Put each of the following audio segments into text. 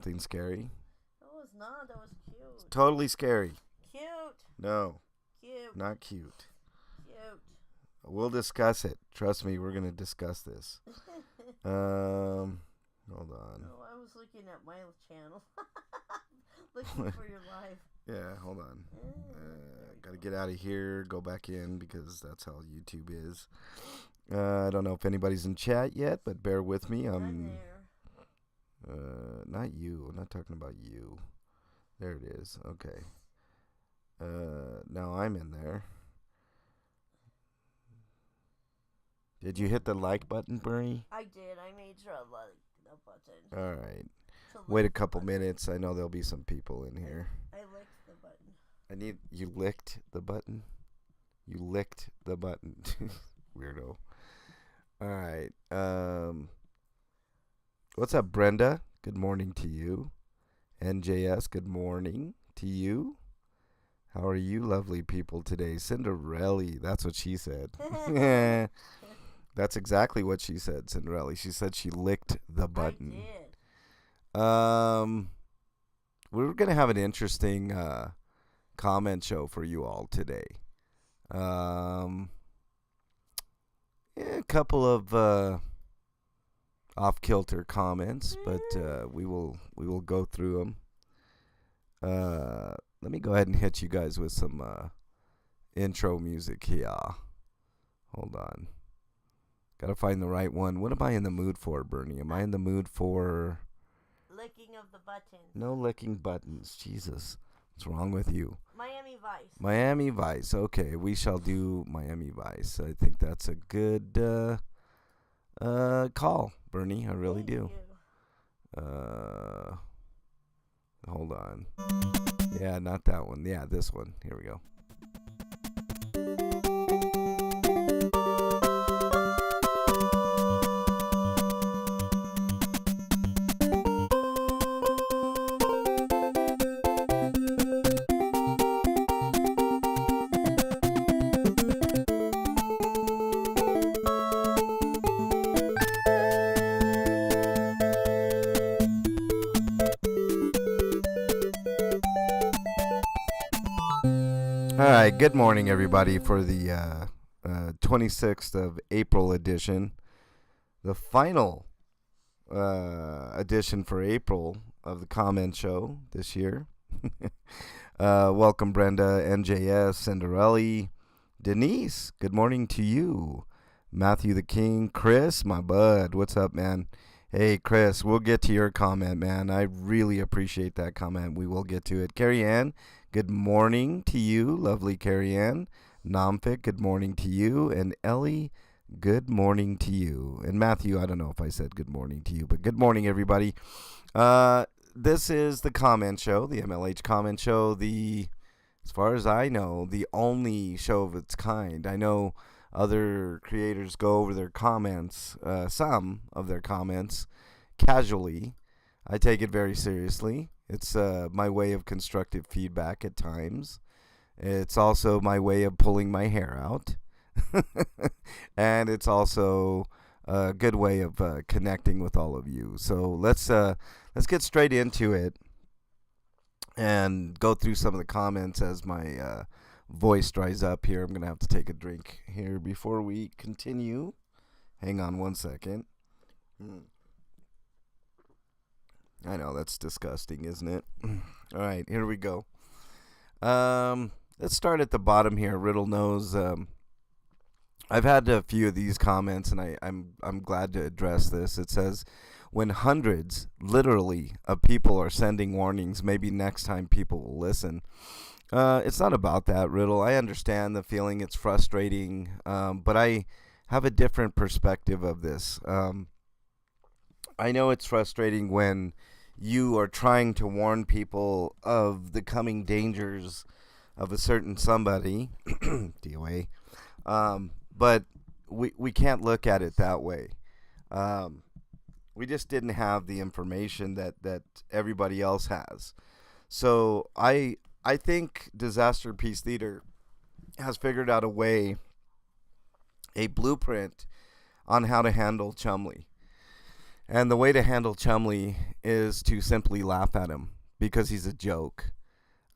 Something scary? That was not. That was cute. It's totally scary. Cute. No, Cute. not cute. Cute. We'll discuss it. Trust me, we're gonna discuss this. Hold on. Oh, I was looking at my channel. Looking for your live. Yeah, hold on. Gotta get out of here, go back in because that's how YouTube is. I don't know if anybody's in chat yet, but bear with me. I'm there. Not you. I'm not talking about you. There it is. Okay. Now I'm in there. Did you hit the like button, Bernie? I did. I made sure I liked the button. All right. So Wait a like the couple button. minutes. I know there'll be some people in here. I licked the button. You licked the button? You licked the button. Weirdo. All right. What's up, Brenda? Good morning to you. NJS, good morning to you. How are you lovely people today? Cinderella, that's what she said. That's exactly what she said, Cinderella. She said she licked the button. I did. We're going to have an interesting comment show for you all today. A couple of off-kilter comments, but we will go through them. Let me go ahead and hit you guys with some intro music here. Hold on. Gotta find the right one. What am I in the mood for, Bernie? Am I in the mood for... Licking of the buttons. No licking buttons. Jesus. What's wrong with you? Miami Vice. Miami Vice. Okay, we shall do Miami Vice. I think that's a good call, Bernie. I really do. Hold on. Yeah, not that one. Yeah, this one. Here we go. All right, good morning, everybody, for the 26th of April edition, the final edition for April of the Comment Show this year. Welcome, Brenda, NJS, Cinderella, Denise, good morning to you. Matthew the King, Chris, my bud, what's up, man? Hey, Chris, we'll get to your comment, man. I really appreciate that comment. We will get to it. Carrie Ann, good morning to you, lovely Carrie Ann. Namfik, good morning to you. And Ellie, good morning to you. And Matthew, I don't know if I said good morning to you, but good morning, everybody. This is the Comment Show, the MLH Comment Show, as far as I know, the only show of its kind. I know other creators go over their comments, some of their comments, casually. I take it very seriously. It's my way of constructive feedback at times. It's also my way of pulling my hair out. And it's also a good way of connecting with all of you. So let's get straight into it and go through some of the comments as my voice dries up here. I'm going to have to take a drink here before we continue. Hang on one second. I know, that's disgusting, isn't it? All right, here we go. Let's start at the bottom here. Riddle knows. I've had a few of these comments, and I'm glad to address this. It says, when hundreds, literally, of people are sending warnings, maybe next time people will listen. It's not about that, Riddle. I understand the feeling. It's frustrating, but I have a different perspective of this. I know it's frustrating when you are trying to warn people of the coming dangers of a certain somebody, DOA, but we can't look at it that way. We just didn't have the information that everybody else has. So I think Disaster Peace Theater has figured out a way, a blueprint on how to handle Chumley. And the way to handle Chumley is to simply laugh at him because he's a joke.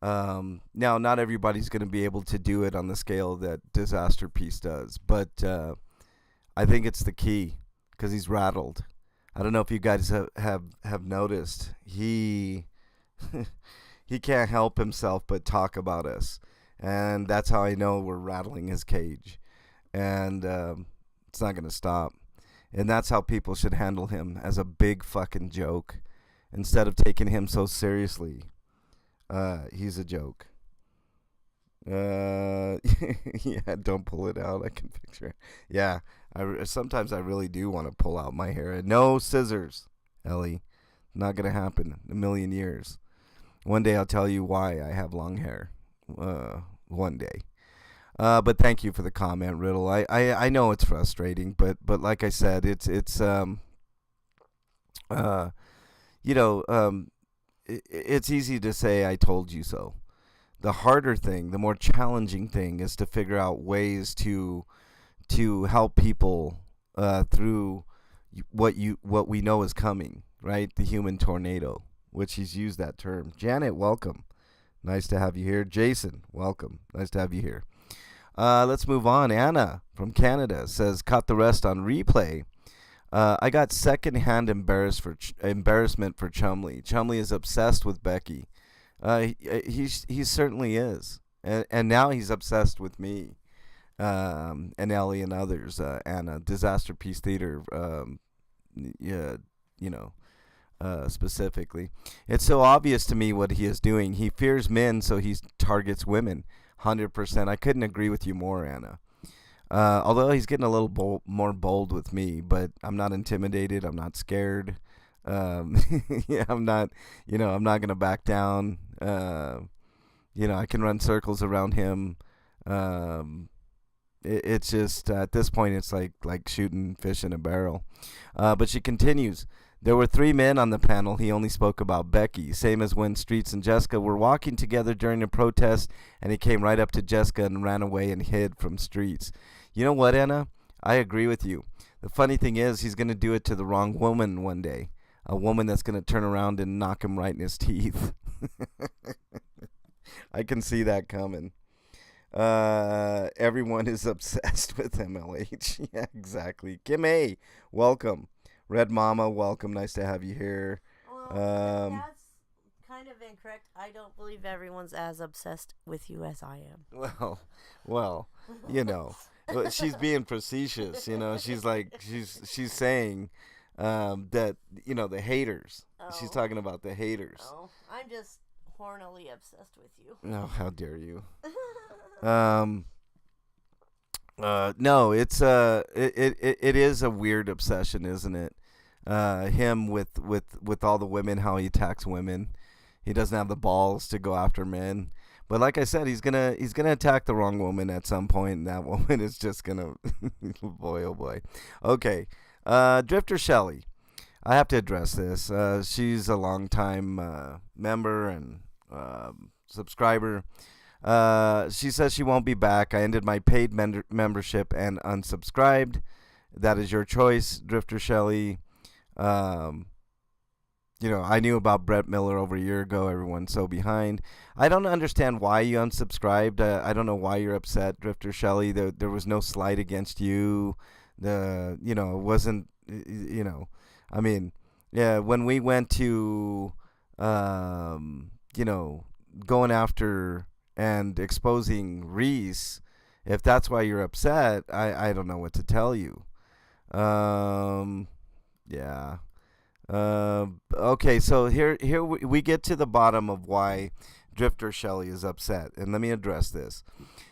Now, not everybody's going to be able to do it on the scale that Disaster Peace does, but I think it's the key because he's rattled. I don't know if you guys have noticed. He he can't help himself but talk about us, and that's how I know we're rattling his cage, and it's not going to stop. And that's how people should handle him, as a big fucking joke instead of taking him so seriously. He's a joke. Yeah, don't pull it out. I can picture it. Yeah, sometimes I really do want to pull out my hair. And no scissors, Ellie. Not going to happen in a million years. One day I'll tell you why I have long hair. One day. But thank you for the comment, Riddle. I know it's frustrating, but like I said, it's it's easy to say I told you so. The harder thing, the more challenging thing, is to figure out ways to help people through what we know is coming, right? The human tornado, which he's used that term. Janet, welcome. Nice to have you here. Jason, welcome. Nice to have you here. Let's move on. Anna from Canada says, caught the rest on replay. I got secondhand embarrassment for Chumley. Chumley is obsessed with Becky. He certainly is. And now he's obsessed with me. And Ellie and others. Anna, Disaster Peace Theater, specifically. It's so obvious to me what he is doing. He fears men, so he targets women. 100%. I couldn't agree with you more, Anna. Although he's getting a little more bold with me, but I'm not intimidated. I'm not scared. Yeah, I'm not gonna back down. I can run circles around him. It's just at this point, it's like shooting fish in a barrel. But she continues. There were 3 men on the panel. He only spoke about Becky. Same as when Streets and Jessica were walking together during a protest, and he came right up to Jessica and ran away and hid from Streets. You know what, Anna? I agree with you. The funny thing is, he's going to do it to the wrong woman one day. A woman that's going to turn around and knock him right in his teeth. I can see that coming. Everyone is obsessed with MLH. Yeah, exactly. Kim A, welcome. Red Mama, welcome. Nice to have you here. Well, that's kind of incorrect. I don't believe everyone's as obsessed with you as I am. Well, she's being facetious. She's saying that the haters. Oh. She's talking about the haters. Oh, I'm just hornily obsessed with you. No, how dare you? No, it's it is a weird obsession, isn't it? Him with all the women, how he attacks women. He doesn't have the balls to go after men. But like I said, he's gonna attack the wrong woman at some point, and that woman is just gonna boy oh boy. Okay. Drifter Shelley. I have to address this. She's a longtime member and subscriber. She says she won't be back. I ended my paid membership and unsubscribed. That is your choice, Drifter Shelley. I knew about Brett Miller over a year ago. Everyone's so behind. I don't understand why you unsubscribed. I don't know why you're upset, Drifter Shelley. There was no slight against you. It wasn't, I mean, yeah, when we went to, going after and exposing Reese, if that's why you're upset, I don't know what to tell you. Yeah. Okay, so here we get to the bottom of why Drifter Shelley is upset, and let me address this.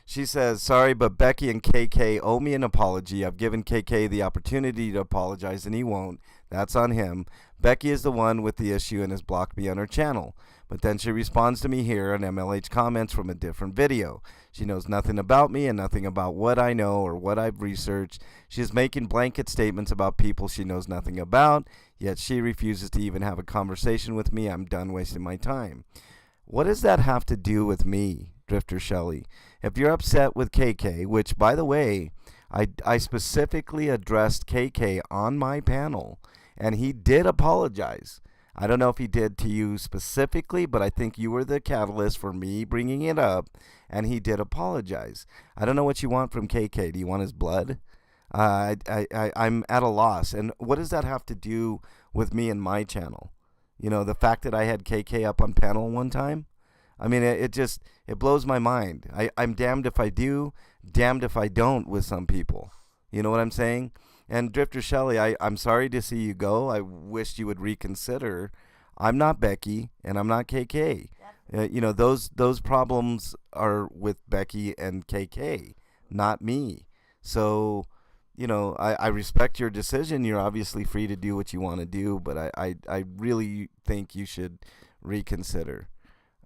She says, sorry, but Becky and KK owe me an apology. I've given KK the opportunity to apologize, and he won't. That's on him. Becky is the one with the issue and has blocked me on her channel. But then she responds to me here on MLH Comments from a different video. She knows nothing about me and nothing about what I know or what I've researched. She is making blanket statements about people she knows nothing about, yet she refuses to even have a conversation with me. I'm done wasting my time. What does that have to do with me, Drifter Shelley? If you're upset with KK, which, by the way, I specifically addressed KK on my panel, and he did apologize. I don't know if he did to you specifically, but I think you were the catalyst for me bringing it up, and he did apologize. I don't know what you want from KK. Do you want his blood? I'm at a loss. And what does that have to do with me and my channel? You know, the fact that I had KK up on panel one time? I mean, it blows my mind. I'm damned if I do, damned if I don't with some people. You know what I'm saying? And Drifter Shelley, I'm sorry to see you go. I wish you would reconsider. I'm not Becky, and I'm not KK. You know, those problems are with Becky and KK, not me. So, you know, I respect your decision. You're obviously free to do what you want to do, but I really think you should reconsider.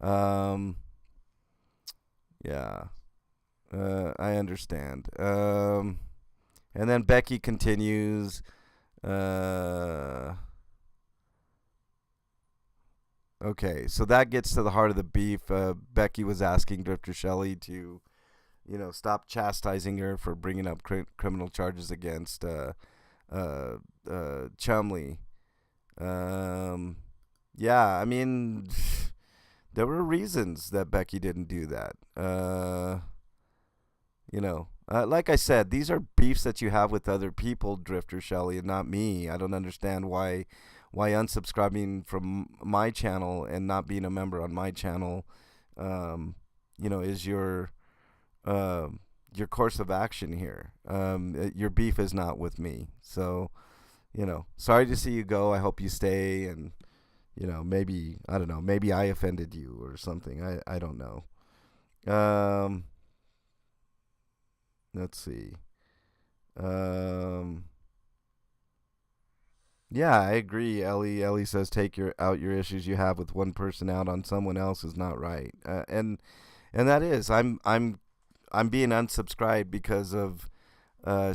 Yeah, I understand. And then Becky continues. Okay, so that gets to the heart of the beef. Becky was asking Drifter Shelley to, you know, stop chastising her for bringing up criminal charges against Chumley. Yeah, I mean, there were reasons that Becky didn't do that. You know, like I said, these are beefs that you have with other people, Drifter Shelley, and not me. I don't understand why unsubscribing from my channel and not being a member on my channel, you know, is your course of action here. Your beef is not with me. So, you know, sorry to see you go. I hope you stay, and, you know, maybe, I don't know, maybe I offended you or something. I don't know. Let's see. Yeah, I agree, Ellie. Ellie says take your issues you have with one person out on someone else is not right. And that is, I'm being unsubscribed because of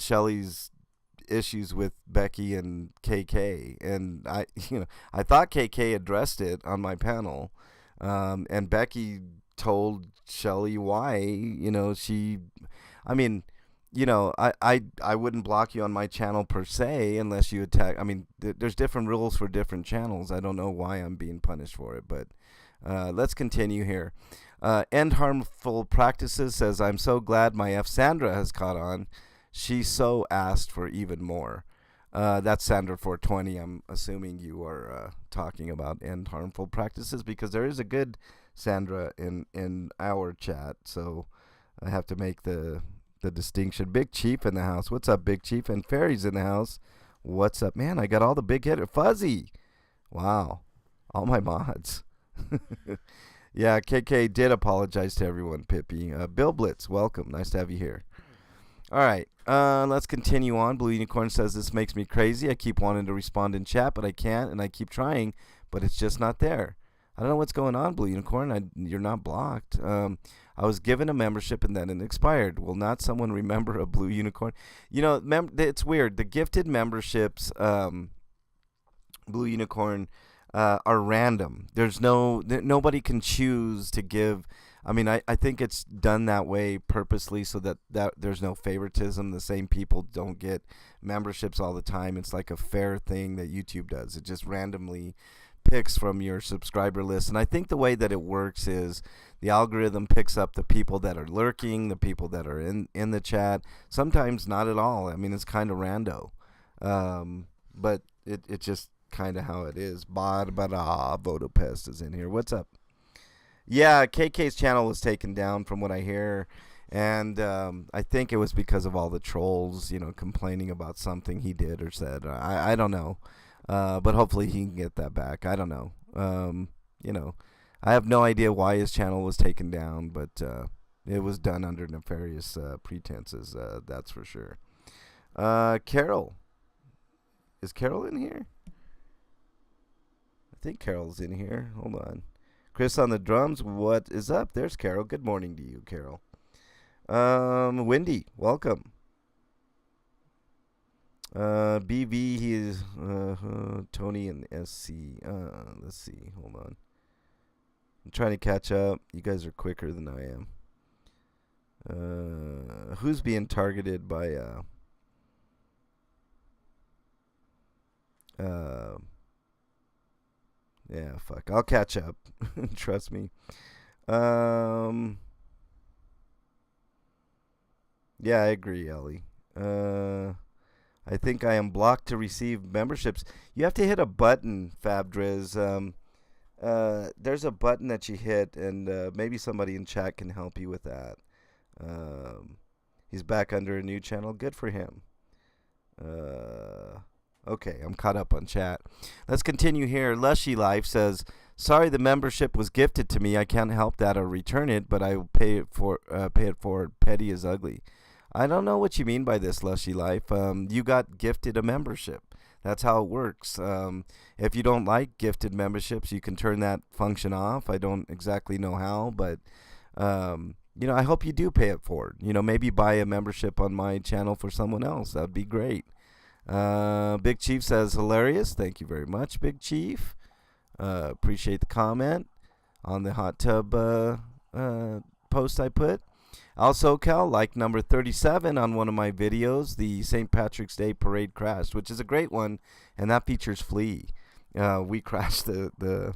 Shelley's issues with Becky and KK, and I thought KK addressed it on my panel, and Becky told Shelley why. I mean, I wouldn't block you on my channel per se unless you attack. I mean, there's different rules for different channels. I don't know why I'm being punished for it, but let's continue here. End Harmful Practices says, I'm so glad my F. Sandra has caught on. She so asked for even more. That's Sandra 420. I'm assuming you are talking about End Harmful Practices, because there is a good Sandra in our chat, so I have to make the distinction. Big Chief in the house. What's up, Big Chief? And Fairy's in the house. What's up, man? I got all the big hitter. Fuzzy. Wow. All my mods. Yeah, KK did apologize to everyone, Pippi. Bill Blitz, welcome. Nice to have you here. All right, let's continue on. Blue Unicorn says, this makes me crazy. I keep wanting to respond in chat, but I can't, and I keep trying, but it's just not there. I don't know what's going on, Blue Unicorn. You're not blocked. I was given a membership and then it expired. Will not someone remember a Blue Unicorn? You know, it's weird. The gifted memberships, Blue Unicorn, are random. Nobody can choose to give. I mean, I think it's done that way purposely so that there's no favoritism. The same people don't get memberships all the time. It's like a fair thing that YouTube does. It just randomly picks from your subscriber list. And I think the way that it works is the algorithm picks up the people that are lurking, the people that are in the chat. Sometimes not at all. I mean, it's kind of rando. But it's just kind of how it is. Barbara Vodopest is in here. What's up? Yeah, KK's channel was taken down from what I hear. And I think it was because of all the trolls, complaining about something he did or said. I don't know. But hopefully he can get that back. I don't know. I have no idea why his channel was taken down, but it was done under nefarious pretenses, that's for sure. Carol. Is Carol in here? I think Carol's in here. Hold on. Chris on the drums. What is up? There's Carol. Good morning to you, Carol. Wendy, welcome. BV, he is Tony and SC. Let's see. Hold on. I'm trying to catch up. You guys are quicker than I am. Who's being targeted by Uh, yeah, fuck. I'll catch up. Trust me. Um, yeah, I agree, Ellie. I think I am blocked to receive memberships. You have to hit a button, Fabdriz. There's a button that you hit, and maybe somebody in chat can help you with that. Um, he's back under a new channel. Good for him. Okay, I'm caught up on chat. Let's continue here. Lushy Life says, "Sorry, the membership was gifted to me. I can't help that or return it, but I will pay it for Petty is ugly." I don't know what you mean by this, Lushy Life. You got gifted a membership. That's how it works. If you don't like gifted memberships, you can turn that function off. I don't exactly know how, but I hope you do pay it forward. Maybe buy a membership on my channel for someone else. That'd be great. Big Chief says, "Hilarious." Thank you very much, Big Chief. Appreciate the comment on the hot tub post I put. Also, Cal, like number 37 on one of my videos, the St. Patrick's Day Parade crashed, which is a great one, and that features Flea. We crashed the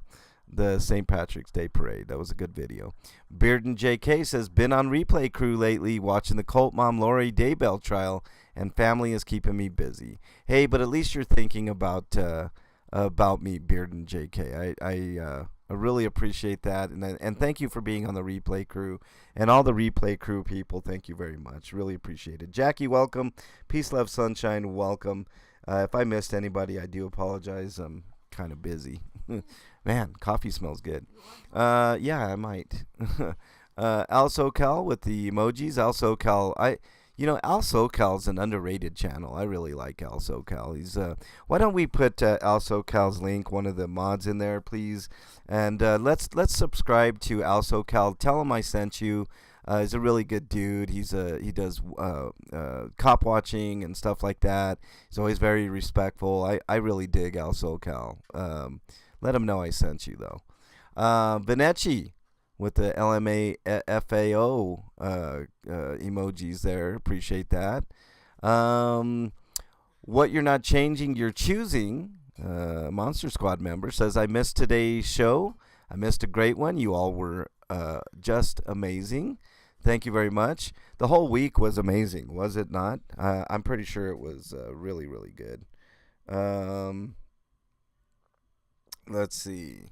St. Patrick's Day Parade. That was a good video. Bearden JK says, "Been on replay crew lately, watching the cult mom Lori Daybell trial, and family is keeping me busy." Hey, but at least you're thinking about me, Bearden JK. I really appreciate that, and thank you for being on the replay crew, and all the replay crew people. Thank you very much. Really appreciate it. Jackie, welcome. Peace, love, sunshine, welcome. If I missed anybody, I do apologize. I'm kind of busy. Man, coffee smells good. Yeah, I might. Al SoCal with the emojis. Al SoCal. Al SoCal's an underrated channel. I really like Al SoCal. He's why don't we put Al SoCal's link, one of the mods, in there, please? And let's subscribe to Al SoCal. Tell him I sent you. He's a really good dude. He does cop watching and stuff like that. He's always very respectful. I really dig Al SoCal. Let him know I sent you, though. Benechi with the LMAFAO emojis there. Appreciate that. What you're not changing, you're choosing. Monster Squad member says, "I missed today's show. I missed a great one. You all were just amazing." Thank you very much. The whole week was amazing, was it not? I'm pretty sure it was really, really good. Let's see.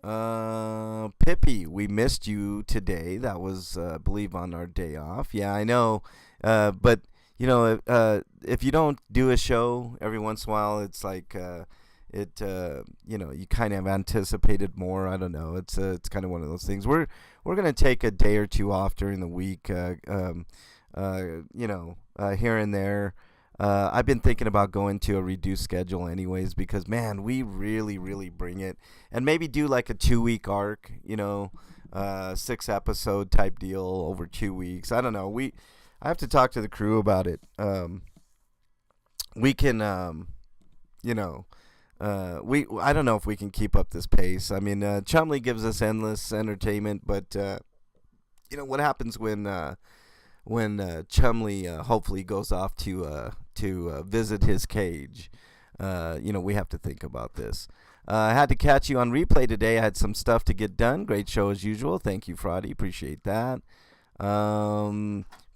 Pippi, we missed you today. That was, I believe, on our day off. Yeah, I know. But if you don't do a show every once in a while, it's like you kind of anticipated more. I don't know. It's kind of one of those things. We're gonna take a day or two off during the week. Here and there. I've been thinking about going to a reduced schedule anyways, because man, we really, really bring it, and maybe do like a 2-week arc, 6-episode type deal over 2 weeks. I don't know. I have to talk to the crew about it. We can, I don't know if we can keep up this pace. I mean, Chumley gives us endless entertainment, but what happens when Chumley hopefully goes off to visit his cage? We have to think about this. I had to catch you on replay today. I had some stuff to get done. Great show as usual. Thank you, Fraudy. Appreciate that.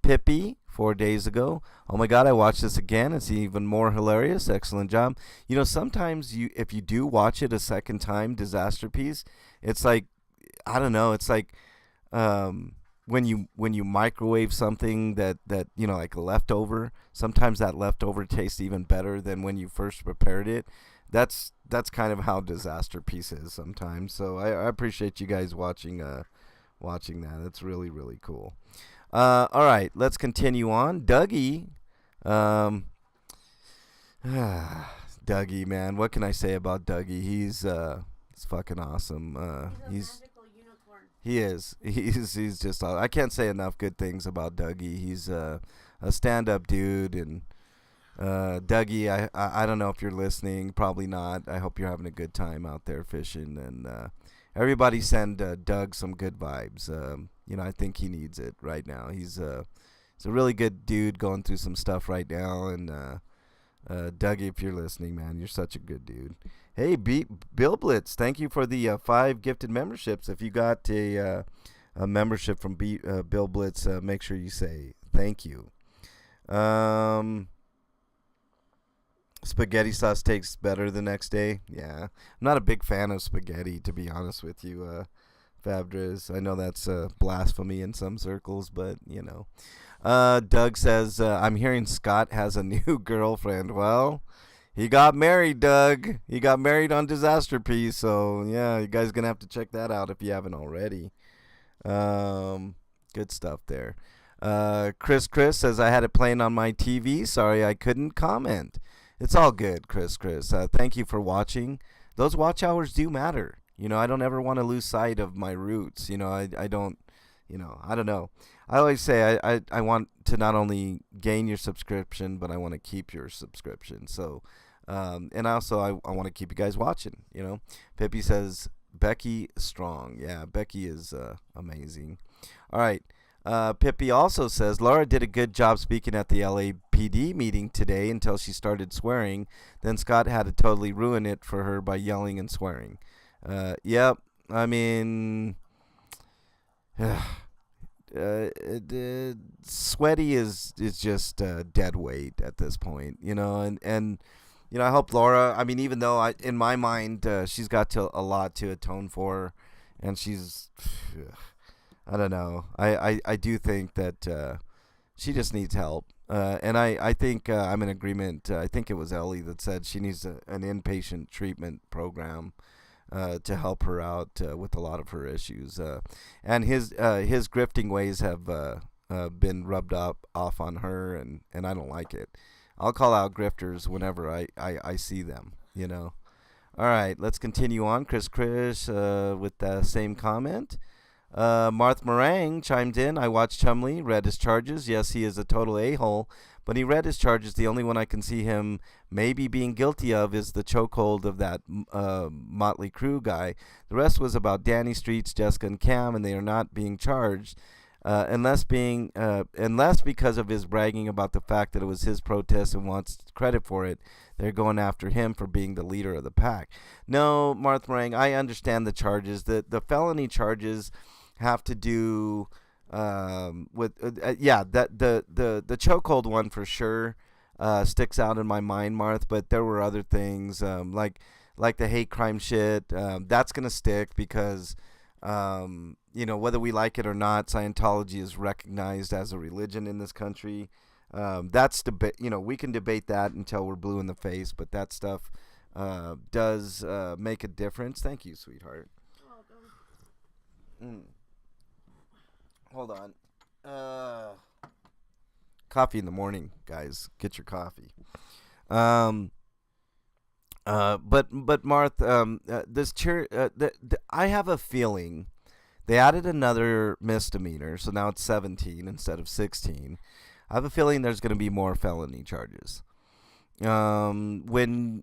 Pippi, 4 days ago. "Oh my God, I watched this again. It's even more hilarious. Excellent job." Sometimes if you do watch it a second time, Disaster Piece, it's like, I don't know. It's like when you microwave something that like a leftover. Sometimes that leftover tastes even better than when you first prepared it. That's kind of how Disaster Piece is sometimes. So I appreciate you guys watching that. It's really, really cool. All right, let's continue on. Dougie, Dougie, man, what can I say about Dougie? He's fucking awesome. He's a magical unicorn. He is. He's just. I can't say enough good things about Dougie. He's a stand-up dude, and Dougie, I don't know if you're listening. Probably not. I hope you're having a good time out there fishing, and everybody send Doug some good vibes. I think he needs it right now. He's a really good dude going through some stuff right now, and Doug, if you're listening, man, you're such a good dude. Hey, Bill Blitz, thank you for the 5 gifted memberships. If you got a membership from Bill Blitz, make sure you say thank you. Spaghetti sauce tastes better the next day. Yeah, I'm not a big fan of spaghetti, to be honest with you, Fabdriz. I know that's blasphemy in some circles, but you know. Doug says, I'm hearing Scott has a new girlfriend. Well, he got married, Doug. He got married on Disaster Piece, so yeah, you guys gonna have to check that out if you haven't already. Good stuff there. Chris says, I had it playing on my TV. Sorry I couldn't comment. It's all good, Chris. Thank you for watching. Those watch hours do matter. You know, I don't ever want to lose sight of my roots. You know, I don't, you know, I don't know. I always say I want to not only gain your subscription, but I want to keep your subscription. So, and also I want to keep you guys watching, you know. Pippi says, Becky Strong. Yeah, Becky is amazing. All right. Pippi also says, Laura did a good job speaking at the LAPD meeting today until she started swearing. Then Scott had to totally ruin it for her by yelling and swearing. Yep. I mean, sweaty is just dead weight at this point, you know, and you know, I hope Laura, I mean, even though in my mind, she's got a lot to atone for, and she's, I don't know. I do think that she just needs help. And I think I'm in agreement. I think it was Ellie that said she needs an inpatient treatment program to help her out with a lot of her issues. And his grifting ways have been rubbed off on her, and I don't like it. I'll call out grifters whenever I see them, you know. All right, let's continue on. Chris with the same comment. Marth Meringue chimed in. I watched Chumley, read his charges. Yes, he is a total a-hole, but he read his charges. The only one I can see him maybe being guilty of is the chokehold of that Motley Crue guy. The rest was about Danny Streets, Jessica, and Cam, and they are not being charged. Unless because of his bragging about the fact that it was his protest and wants credit for it, they're going after him for being the leader of the pack. No, Marth Meringue, I understand the charges. The felony charges have to do with that the chokehold one for sure sticks out in my mind, Marth. But there were other things like the hate crime shit. That's gonna stick because you know, whether we like it or not, Scientology is recognized as a religion in this country. That's debate. You know, we can debate that until we're blue in the face, but that stuff does make a difference. Thank you, sweetheart. Welcome. Hold on. Coffee in the morning, guys. Get your coffee. But Marth, this I have a feeling they added another misdemeanor, so now it's 17 instead of 16. I have a feeling there's going to be more felony charges. When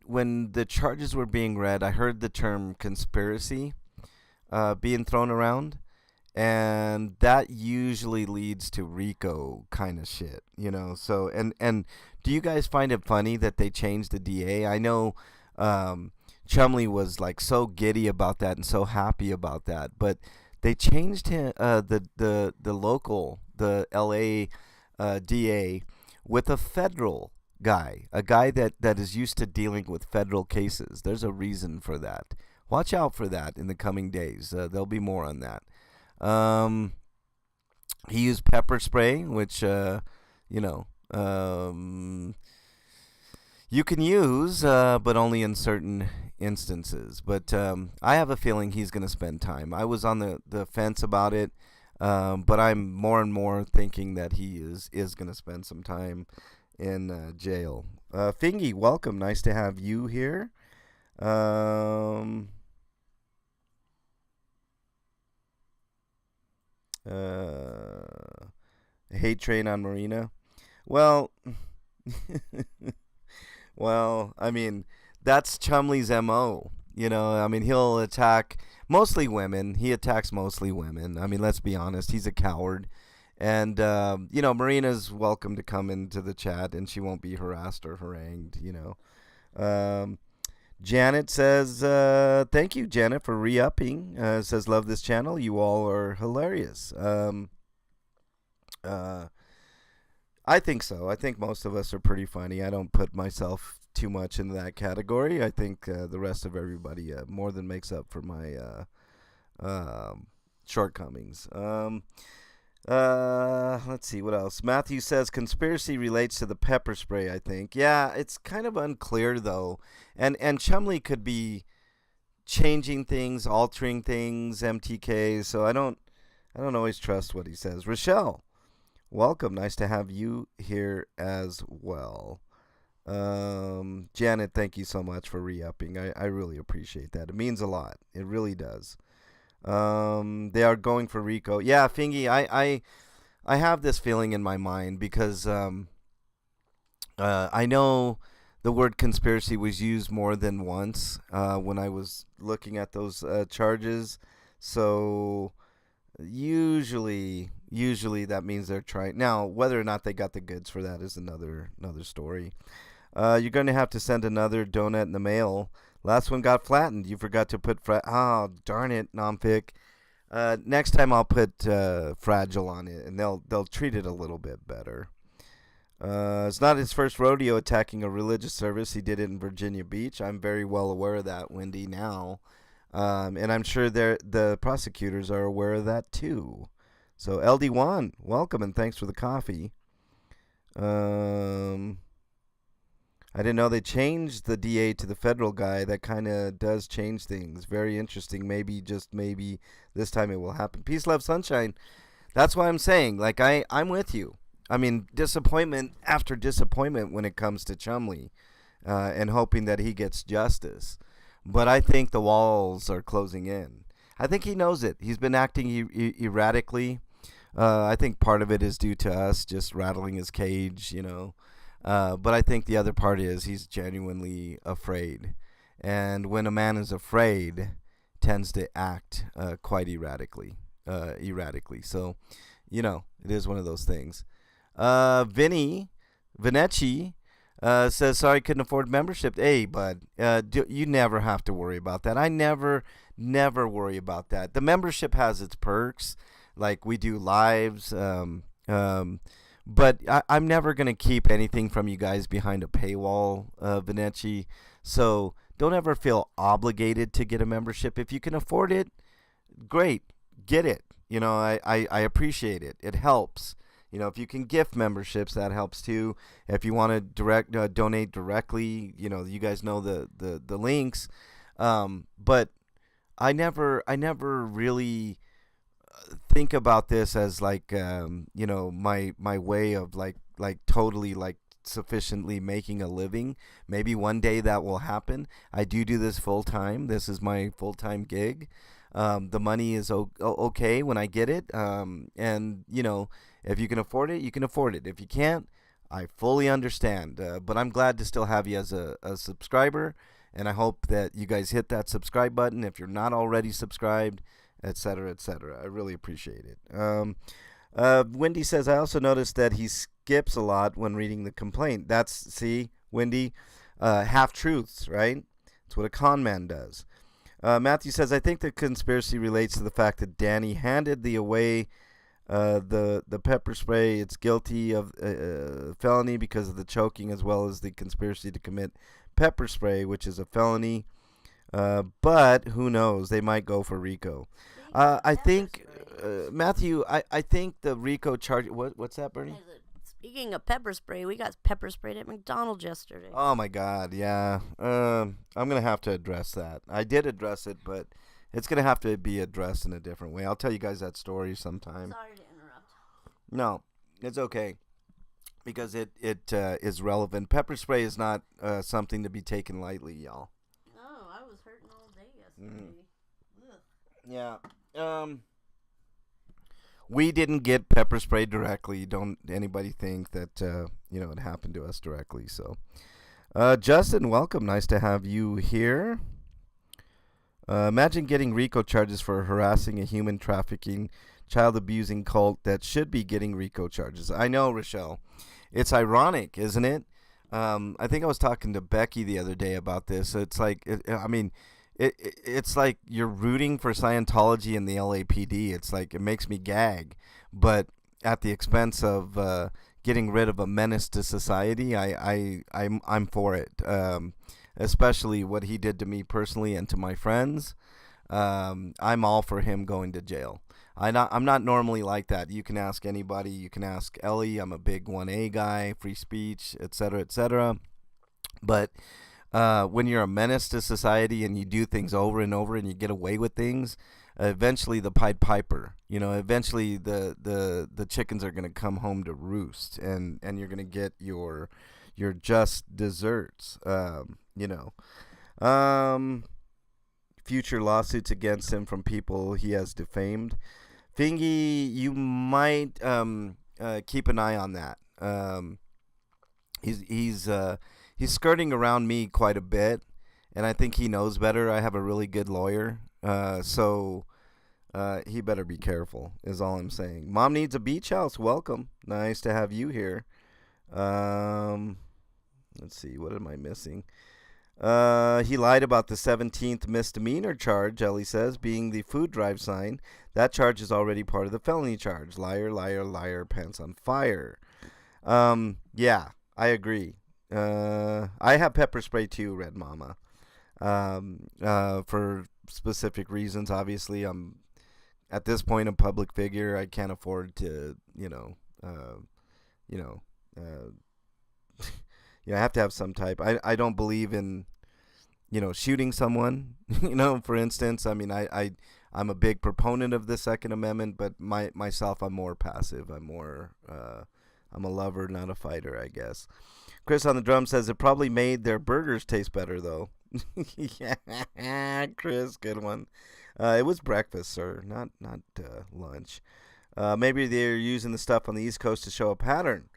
the charges were being read, I heard the term conspiracy being thrown around, and that usually leads to RICO kind of shit, you know. So and do you guys find it funny that they changed the DA? I know Chumley was like so giddy about that and so happy about that, but they changed him, the local, the LA DA, with a federal guy, a guy that is used to dealing with federal cases. There's a reason for that. Watch out for that in the coming days. There'll be more on that. He used pepper spray, which you know, you can use, but only in certain instances. But I have a feeling he's going to spend time. I was on the fence about it, but I'm more and more thinking that he is going to spend some time in jail. Fingy, welcome. Nice to have you here. Hate train on Marina. Well, well, I mean, that's Chumley's MO. You know, I mean, he'll attack mostly women. He attacks mostly women. I mean, let's be honest. He's a coward. And, Marina's welcome to come into the chat, and she won't be harassed or harangued, Janet says, thank you, Janet, for re-upping. Says, love this channel. You all are hilarious. I think so. I think most of us are pretty funny. I don't put myself too much into that category. I think the rest of everybody more than makes up for my shortcomings. Let's see, what else? Matthew says conspiracy relates to the pepper spray, I think. Yeah, it's kind of unclear though. And Chumley could be changing things, altering things, MTK, so I don't always trust what he says. Rochelle, welcome. Nice to have you here as well. Janet, thank you so much for re-upping. I really appreciate that. It means a lot. It really does. They are going for Rico. Yeah, Fingy, I have this feeling in my mind because I know the word conspiracy was used more than once when I was looking at those charges. So usually that means they're trying. Now, whether or not they got the goods for that is another story. You're going to have to send another donut in the mail. Last one got flattened. You forgot to put oh, darn it, Nomfic. Next time I'll put fragile on it, and they'll treat it a little bit better. It's not his first rodeo attacking a religious service. He did it in Virginia Beach. I'm very well aware of that, Wendy, now. And I'm sure the prosecutors are aware of that, too. So, LD1, welcome, and thanks for the coffee. I didn't know they changed the DA to the federal guy. That kind of does change things. Very interesting. Maybe, just maybe, this time it will happen. Peace, love, sunshine. That's why I'm saying, like, I'm with you. I mean, disappointment after disappointment when it comes to Chumley, and hoping that he gets justice. But I think the walls are closing in. I think he knows it. He's been acting erratically. I think part of it is due to us just rattling his cage, But I think the other part is he's genuinely afraid. And when a man is afraid, tends to act quite erratically. So, it is one of those things. Vinecci says, sorry, couldn't afford membership. Hey, bud, you never have to worry about that. I never worry about that. The membership has its perks. Like, we do lives, but I'm never going to keep anything from you guys behind a paywall, Vinecci. So don't ever feel obligated to get a membership. If you can afford it, great, get it. I appreciate it. It helps. If you can gift memberships, that helps too. If you want to donate directly, you guys know the links. But I never really think about this as like my way of like totally like sufficiently making a living. Maybe one day that will happen. I do this full time. This is my full-time gig. The money is okay when I get it, and if you can afford it, you can afford it. If you can't, I fully understand, but I'm glad to still have you as a subscriber, and I hope that you guys hit that subscribe button if you're not already subscribed, etc., etc. I really appreciate it. Wendy says, I also noticed that he skips a lot when reading the complaint. See, Wendy, half-truths, right? That's what a con man does. Matthew says, I think the conspiracy relates to the fact that Danny handed the pepper spray. It's guilty of felony because of the choking, as well as the conspiracy to commit pepper spray, which is a felony. But who knows? They might go for RICO. I think, Matthew, I think the RICO charge. What's that, Bernie? Speaking of pepper spray, we got pepper sprayed at McDonald's yesterday. Oh my God, yeah. I'm gonna have to address that. I did address it, but it's gonna have to be addressed in a different way. I'll tell you guys that story sometime. Sorry to interrupt. No, it's okay, because it is relevant. Pepper spray is not something to be taken lightly, y'all. No, I was hurting all day yesterday. Yeah. We didn't get pepper spray directly. Don't anybody think that it happened to us directly. So, Justin, welcome. Nice to have you here. Imagine getting RICO charges for harassing a human trafficking child abusing cult that should be getting RICO charges. I know, Rochelle. It's ironic, isn't it? I think I was talking to Becky the other day about this. It's like, it's like you're rooting for Scientology and the LAPD. It's like it makes me gag, but at the expense of getting rid of a menace to society, I'm for it. Especially what he did to me personally and to my friends. I'm all for him going to jail. I'm not normally like that. You can ask anybody. You can ask Ellie. I'm a big 1A guy, free speech, etc., etc. But when you're a menace to society and you do things over and over and you get away with things, eventually the Pied Piper, eventually the chickens are gonna come home to roost, and you're gonna get your just desserts. Future lawsuits against him from people he has defamed. Fingy, you might keep an eye on that. He's skirting around me quite a bit, and I think he knows better. I have a really good lawyer, so he better be careful, is all I'm saying. Mom needs a beach house. Welcome. Nice to have you here. Let's see. What am I missing? He lied about the 17th misdemeanor charge, Ellie says, being the food drive sign. That charge is already part of the felony charge. Liar, liar, liar, pants on fire. Yeah, I agree. I have pepper spray too, Red Mama. For specific reasons. Obviously, I'm at this point a public figure. I can't afford to, I have to have some type. I don't believe in, shooting someone. For instance, I mean, I'm a big proponent of the Second Amendment, but myself, I'm more passive. I'm a lover, not a fighter, I guess. Chris on the drum says it probably made their burgers taste better, though. Yeah, Chris, good one. It was breakfast, sir, not lunch. Maybe they're using the stuff on the East Coast to show a pattern.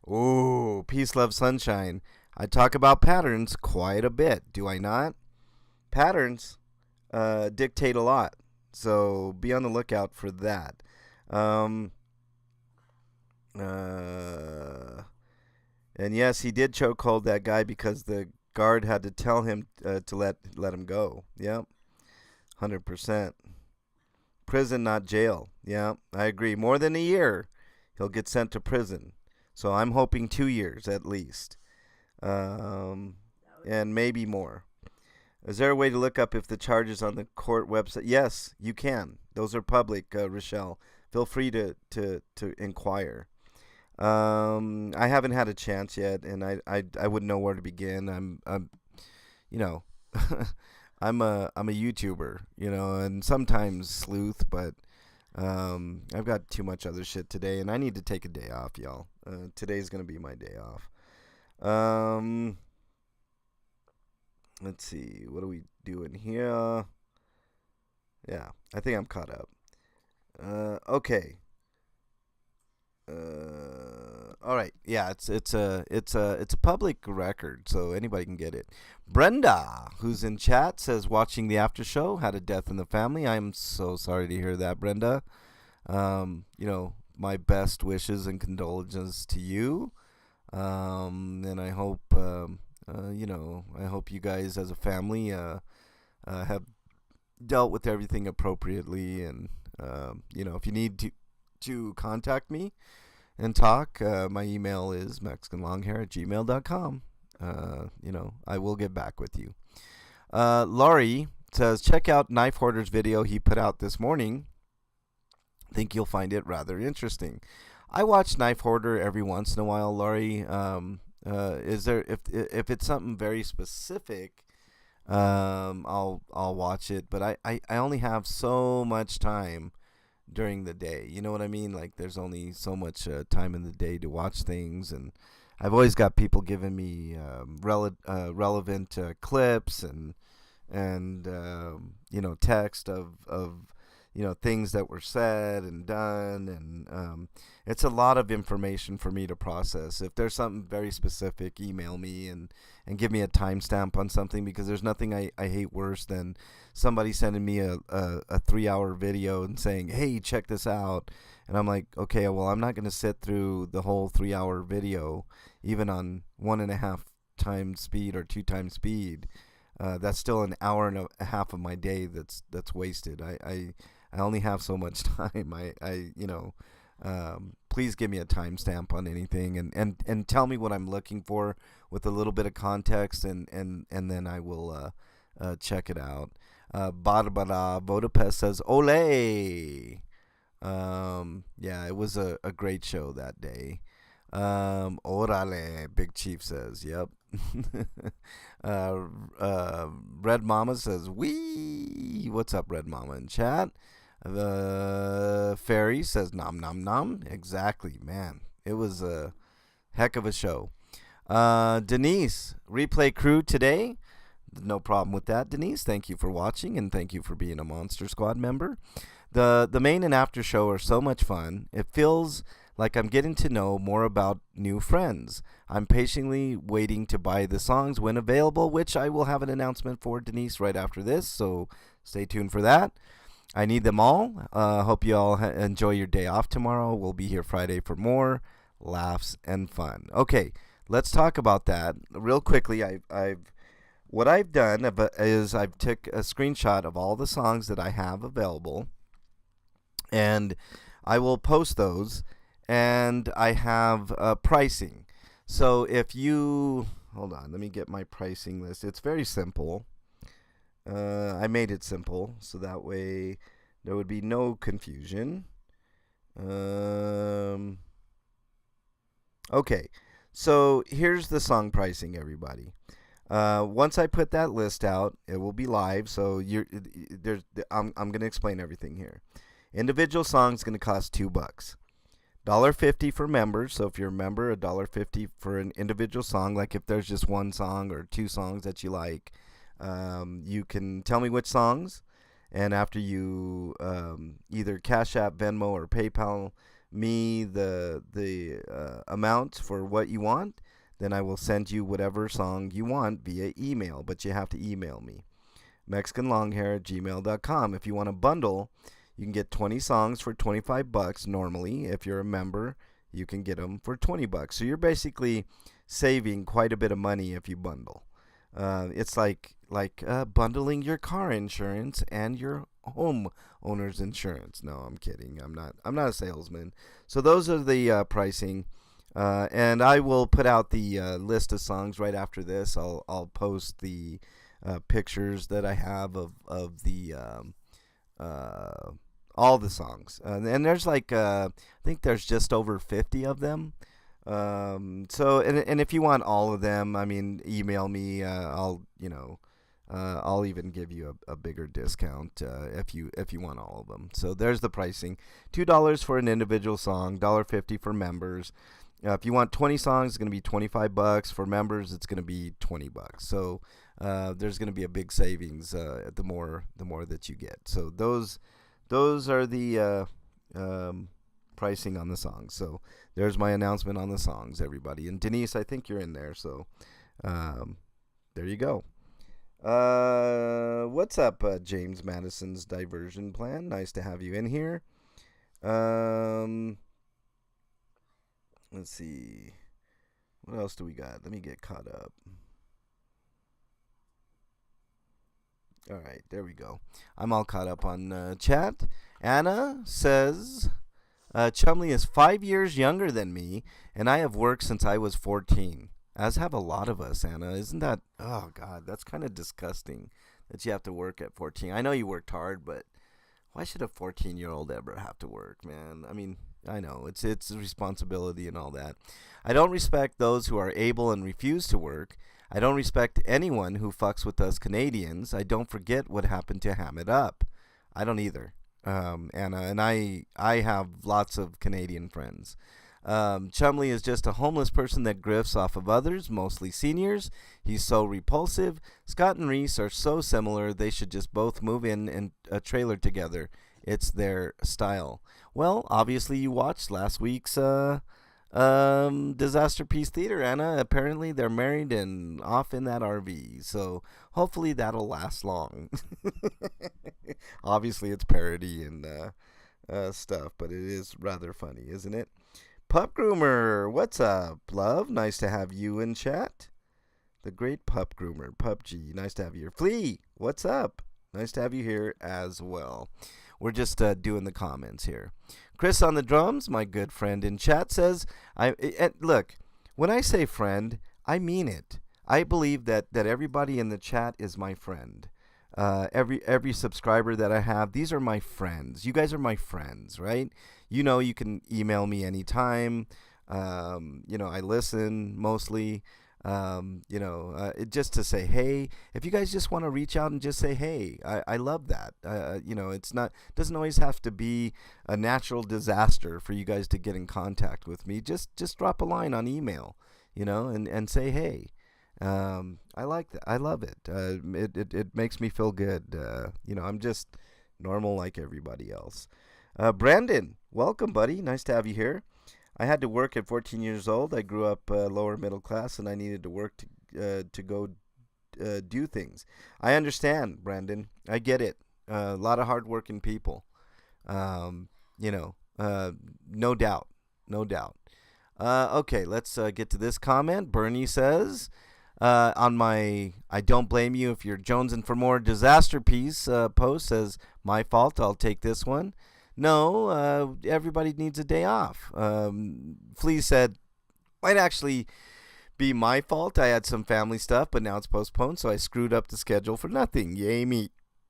Ooh, peace, love, sunshine. I talk about patterns quite a bit, do I not? Patterns dictate a lot, so be on the lookout for that. And yes, he did chokehold that guy because the guard had to tell him to let him go. Yep, 100%. Prison, not jail. Yeah, I agree. More than a year, he'll get sent to prison. So I'm hoping 2 years at least, and maybe more. Is there a way to look up if the charges on the court website? Yes, you can. Those are public, Rochelle. Feel free to inquire. I haven't had a chance yet, and I wouldn't know where to begin. I'm I'm a YouTuber, and sometimes sleuth, but I've got too much other shit today, and I need to take a day off, y'all. Today's gonna be my day off. Let's see, what are we doing here? Yeah, I think I'm caught up. Okay. All right. Yeah, it's a public record, so anybody can get it. Brenda, who's in chat, says watching the after show, had a death in the family. I'm so sorry to hear that, Brenda. My best wishes and condolences to you. And I hope I hope you guys as a family have dealt with everything appropriately, and if you need to contact me and talk, my email is mexicanlonghair@gmail.com. I will get back with you. Laurie says, check out Knife Hoarder's video he put out this morning. Think you'll find it rather interesting. I watch Knife Hoarder every once in a while, Laurie. Is there, if it's something very specific, I'll watch it, but I only have so much time during the day. You know what I mean? Like, there's only so much time in the day to watch things, and I've always got people giving me relevant clips and text of things that were said and done, and it's a lot of information for me to process. If there's something very specific, email me and give me a timestamp on something, because there's nothing I hate worse than somebody sending me a 3-hour video and saying, hey, check this out. And I'm like, okay, well, I'm not going to sit through the whole 3-hour video, even on 1.5 times speed or 2 times speed. That's still an hour and a half of my day that's wasted. I only have so much time. Please give me a timestamp on anything, and tell me what I'm looking for with a little bit of context, and then I will check it out. Barbara Vodapest says, Ole! Yeah, it was a great show that day. Orale, Big Chief says, yep. Red Mama says, wee! What's up, Red Mama, in chat? The Fairy says, nom nom nom. Exactly, man. It was a heck of a show. Denise, replay crew today. No problem with that, Denise. Thank you for watching, and thank you for being a Monster Squad member. The main and after show are so much fun. It feels like I'm getting to know more about new friends. I'm patiently waiting to buy the songs when available, which I will have an announcement for, Denise, right after this, so stay tuned for that. I need them all. Hope you all enjoy your day off tomorrow. We'll be here Friday for more laughs and fun. Okay, let's talk about that real quickly. What I've done is I've took a screenshot of all the songs that I have available, and I will post those, and I have pricing. So if you, hold on, let me get my pricing list. It's very simple. I made it simple so that way there would be no confusion. Okay, so here's the song pricing, everybody. Once I put that list out, it will be live. So I'm going to explain everything here. Individual song is going to cost $2. $1.50 for members. So if you're a member, $1.50 for an individual song. Like if there's just one song or 2 songs that you like, you can tell me which songs, and after you either Cash App, Venmo, or PayPal me the amount for what you want, then I will send you whatever song you want via email, but you have to email me, mexicanlonghair@gmail.com. If you want a bundle, you can get 20 songs for $25 normally. If you're a member, you can get them for $20. So you're basically saving quite a bit of money if you bundle. It's like bundling your car insurance and your home owner's insurance. No, I'm kidding. I'm not a salesman. So those are the pricing, and I will put out the list of songs right after this. I'll post the pictures that I have of the all the songs, and there's like I think there's just over 50 of them. So and if you want all of them, I mean, email me. I'll even give you a bigger discount if you want all of them. So there's the pricing: $2 for an individual song, $1.50 for members. If you want 20 songs, it's going to be $25. For members, it's going to be $20. So there's going to be a big savings the more that you get. So those are the pricing on the songs. So there's my announcement on the songs, everybody. And Denise, I think you're in there. So there you go. What's up, James Madison's Diversion Plan? Nice to have you in here. Let's see. What else do we got? Let me get caught up. All right, there we go. I'm all caught up on chat. Anna says, Chumley is 5 years younger than me, and I have worked since I was 14. As have a lot of us, Anna. Isn't that, oh, God, that's kind of disgusting that you have to work at 14. I know you worked hard, but why should a 14-year-old ever have to work, man? I mean, I know, it's a responsibility and all that. I don't respect those who are able and refuse to work. I don't respect anyone who fucks with us Canadians. I don't forget what happened to Ham It Up. I don't either, Anna, and I have lots of Canadian friends. Chumley is just a homeless person that grifts off of others, mostly seniors. He's so repulsive. Scott and Reese are so similar, they should just both move in a trailer together. It's their style. Well, obviously you watched last week's Disaster Peace Theater, Anna. Apparently they're married and off in that RV. So hopefully that'll last long. Obviously it's parody and stuff, but it is rather funny, isn't it? Pup Groomer, what's up, love? Nice to have you in chat. The great Pup Groomer, PUBG, nice to have you here. Flea, what's up? Nice to have you here as well. We're just doing the comments here. Chris on the drums, my good friend in chat, says, look, when I say friend, I mean it. I believe that everybody in the chat is my friend. Every subscriber that I have, these are my friends. You guys are my friends, right? You know, you can email me anytime. I listen mostly. Just to say hey. If you guys just want to reach out and just say hey, I love that. Doesn't always have to be a natural disaster for you guys to get in contact with me. Just drop a line on email, and say hey. I like that. I love it. It makes me feel good. I'm just normal like everybody else. Brandon, welcome, buddy. Nice to have you here. I had to work at 14 years old. I grew up lower middle class, and I needed to work to go do things. I understand, Brandon. I get it. A lot of hardworking people. No doubt. No doubt. Okay, let's get to this comment. Bernie says, on my I don't blame you if you're jonesing for more disaster piece post, says, my fault, I'll take this one. No, everybody needs a day off. Flea said, might actually be my fault. I had some family stuff, but now it's postponed, so I screwed up the schedule for nothing. Yay me.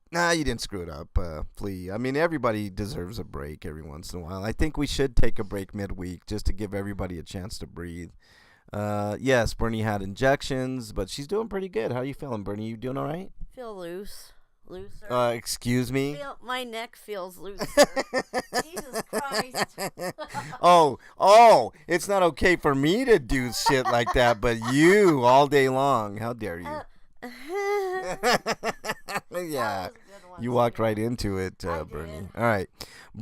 Nah, you didn't screw it up, Flea. I mean, everybody deserves a break every once in a while. I think we should take a break midweek just to give everybody a chance to breathe. Yes, Bernie had injections, but she's doing pretty good. How are you feeling, Bernie? You doing all right? Feel looser. Excuse me? My neck feels looser. Jesus Christ. Oh, it's not okay for me to do shit like that, but you all day long. How dare you? Yeah, you walked right into it, Bernie. All right,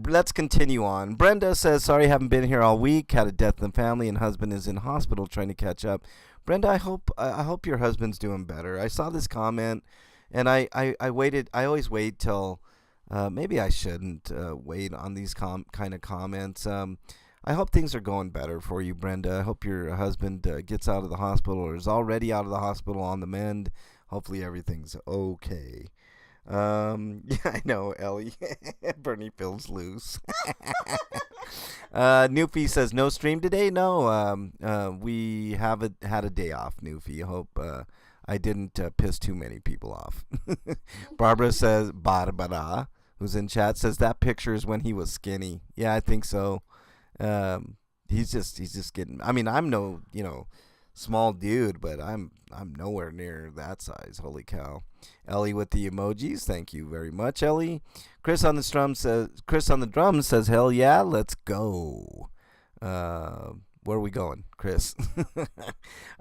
let's continue on. Brenda says, sorry, haven't been here all week. Had a death in the family and husband is in hospital trying to catch up. Brenda, I hope your husband's doing better. I saw this comment. And I waited. I always wait till maybe I shouldn't wait on these kind of comments. I hope things are going better for you, Brenda. I hope your husband gets out of the hospital or is already out of the hospital on the mend. Hopefully everything's okay. Yeah, I know, Ellie. Bernie feels loose. Newfie says, no stream today? No, we haven't had a day off, Newfie. I hope I didn't piss too many people off. Barbara says, Barbara, who's in chat, says that picture is when he was skinny. Yeah, I think so. He's just getting. I mean, I'm no small dude, but I'm nowhere near that size. Holy cow! Ellie with the emojis. Thank you very much, Ellie. Chris on the drums says, hell yeah, let's go. Where are we going, Chris?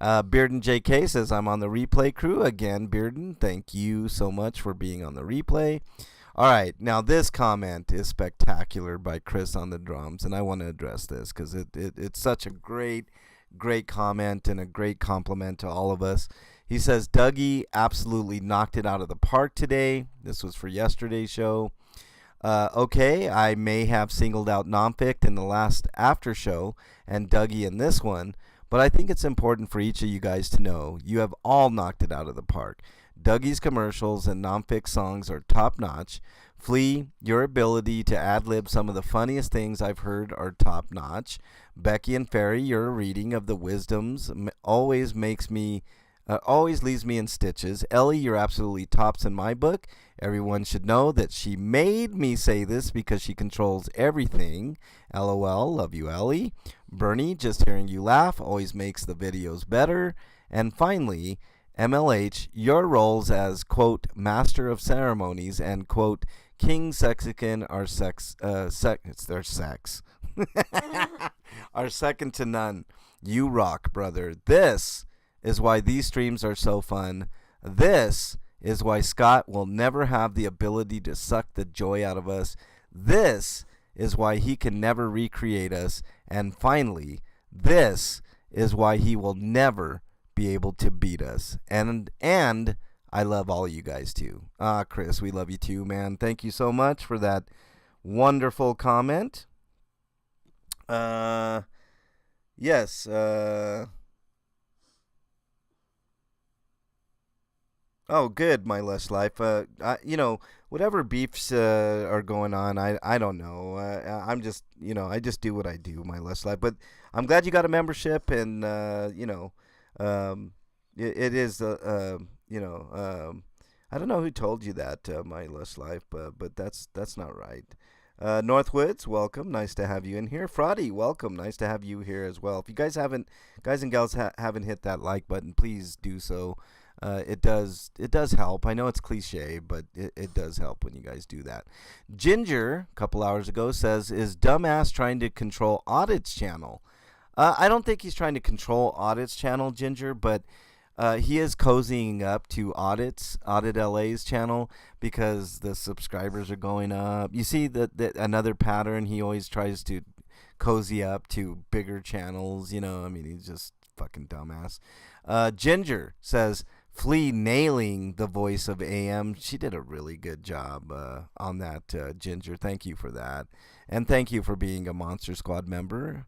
Bearden JK says, I'm on the replay crew. Again, Bearden, thank you so much for being on the replay. All right, now this comment is spectacular by Chris on the drums, and I want to address this because it's such a great comment and a great compliment to all of us. He says, Dougie absolutely knocked it out of the park today. This was for yesterday's show. Okay, I may have singled out Nonfic in the last after show and Dougie in this one, but I think it's important for each of you guys to know you have all knocked it out of the park. Dougie's commercials and Nonfic songs are top notch. Flea, your ability to ad-lib some of the funniest things I've heard are top notch. Becky and Ferry, your reading of the wisdoms always leaves me in stitches. Ellie, you're absolutely tops in my book. Everyone should know that she made me say this because she controls everything. LOL, love you, Ellie. Bernie, just hearing you laugh always makes the videos better. And finally, MLH, your roles as, quote, master of ceremonies and, quote, king Sexican are are second to none. You rock, brother. This is why these streams are so fun. This is why Scott will never have the ability to suck the joy out of us. This is why he can never recreate us. And finally, this is why he will never be able to beat us. And I love all you guys too. Chris, we love you too, man. Thank you so much for that wonderful comment. Yes. Oh, good, my less life. Whatever beefs are going on, I don't know. I'm just, I just do what I do, my less life. But I'm glad you got a membership, and it is, I don't know who told you that, my less life, but that's not right. Northwoods, welcome. Nice to have you in here. Fraudy, welcome. Nice to have you here as well. If you guys and gals haven't hit that like button, please do so. It does help. I know it's cliche, but it does help when you guys do that. Ginger, a couple hours ago, says, is dumbass trying to control Audit's channel? I don't think he's trying to control Audit's channel, Ginger, but he is cozying up to Audit LA's channel because the subscribers are going up. You see that another pattern, he always tries to cozy up to bigger channels. He's just fucking dumbass. Ginger says, Flea nailing the voice of AM. She did a really good job on that, Ginger. Thank you for that. And thank you for being a Monster Squad member.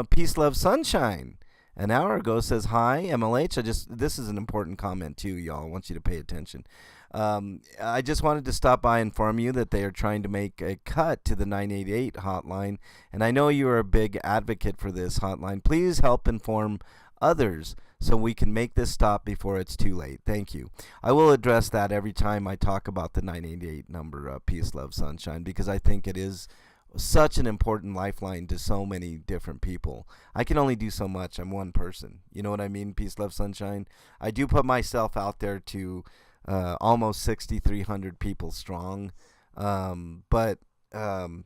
Peace, Love, Sunshine. An hour ago says, hi, MLH. This is an important comment too, y'all. I want you to pay attention. I just wanted to stop by and inform you that they are trying to make a cut to the 988 hotline. And I know you are a big advocate for this hotline. Please help inform others so we can make this stop before it's too late. Thank you. I will address that every time I talk about the 988 number, Peace, Love, Sunshine, because I think it is such an important lifeline to so many different people. I can only do so much. I'm one person. You know what I mean? Peace, Love, Sunshine. I do put myself out there to almost 6,300 people strong. But we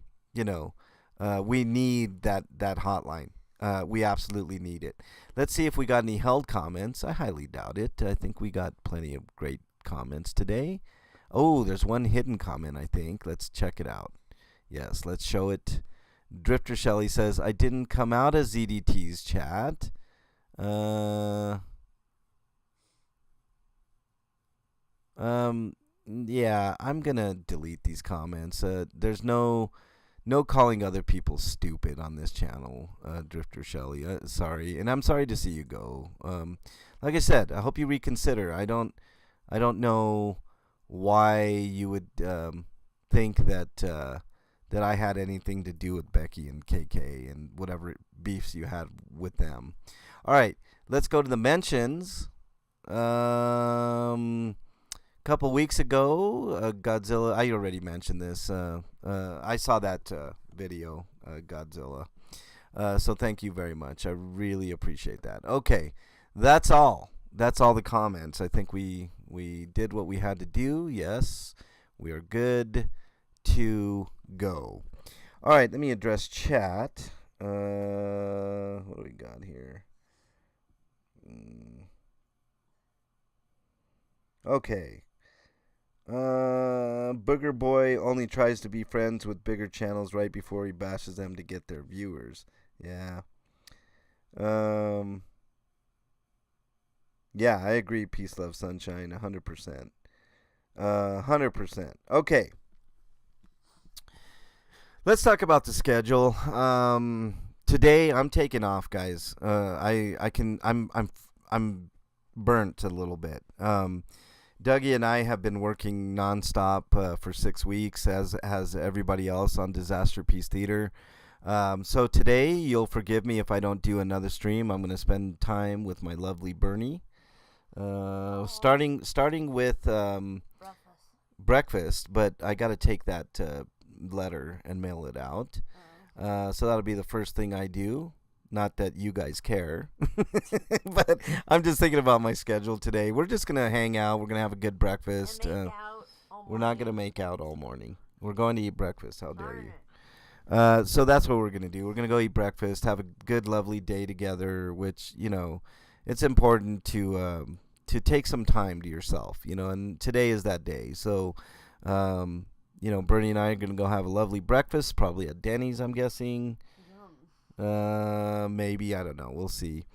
need that hotline. We absolutely need it. Let's see if we got any held comments. I highly doubt it. I think we got plenty of great comments today. Oh, there's one hidden comment, I think. Let's check it out. Yes, let's show it. Drifter Shelley says, I didn't come out as ZDT's chat. Yeah, I'm going to delete these comments. There's no calling other people stupid on this channel, Drifter Shelley. Sorry, and I'm sorry to see you go. Like I said, I hope you reconsider. I don't know why you would think that I had anything to do with Becky and KK and whatever beefs you had with them. All right, let's go to the mentions. Couple weeks ago, Godzilla. I already mentioned this. I saw that video, Godzilla. So thank you very much. I really appreciate that. Okay, that's all. That's all the comments. I think we did what we had to do. Yes, we are good to go. All right, let me address chat. What do we got here? Okay. Booger Boy only tries to be friends with bigger channels right before he bashes them to get their viewers. Yeah. Yeah, I agree. Peace, Love, Sunshine. 100%. 100%. Okay. Let's talk about the schedule. Today I'm taking off, guys. I'm burnt a little bit. Dougie and I have been working nonstop for 6 weeks, as has everybody else on Disaster Peace Theater. So today, you'll forgive me if I don't do another stream. I'm going to spend time with my lovely Bernie. Starting with breakfast, but I got to take that letter and mail it out. So that'll be the first thing I do. Not that you guys care, but I'm just thinking about my schedule today. We're just going to hang out. We're going to have a good breakfast. We're not going to make out all morning. We're going to eat breakfast. How dare you? So that's what we're going to do. We're going to go eat breakfast, have a good, lovely day together, which, it's important to take some time to yourself, and today is that day. So, Bernie and I are gonna go have a lovely breakfast, probably at Denny's, I'm guessing. Maybe, I don't know. We'll see.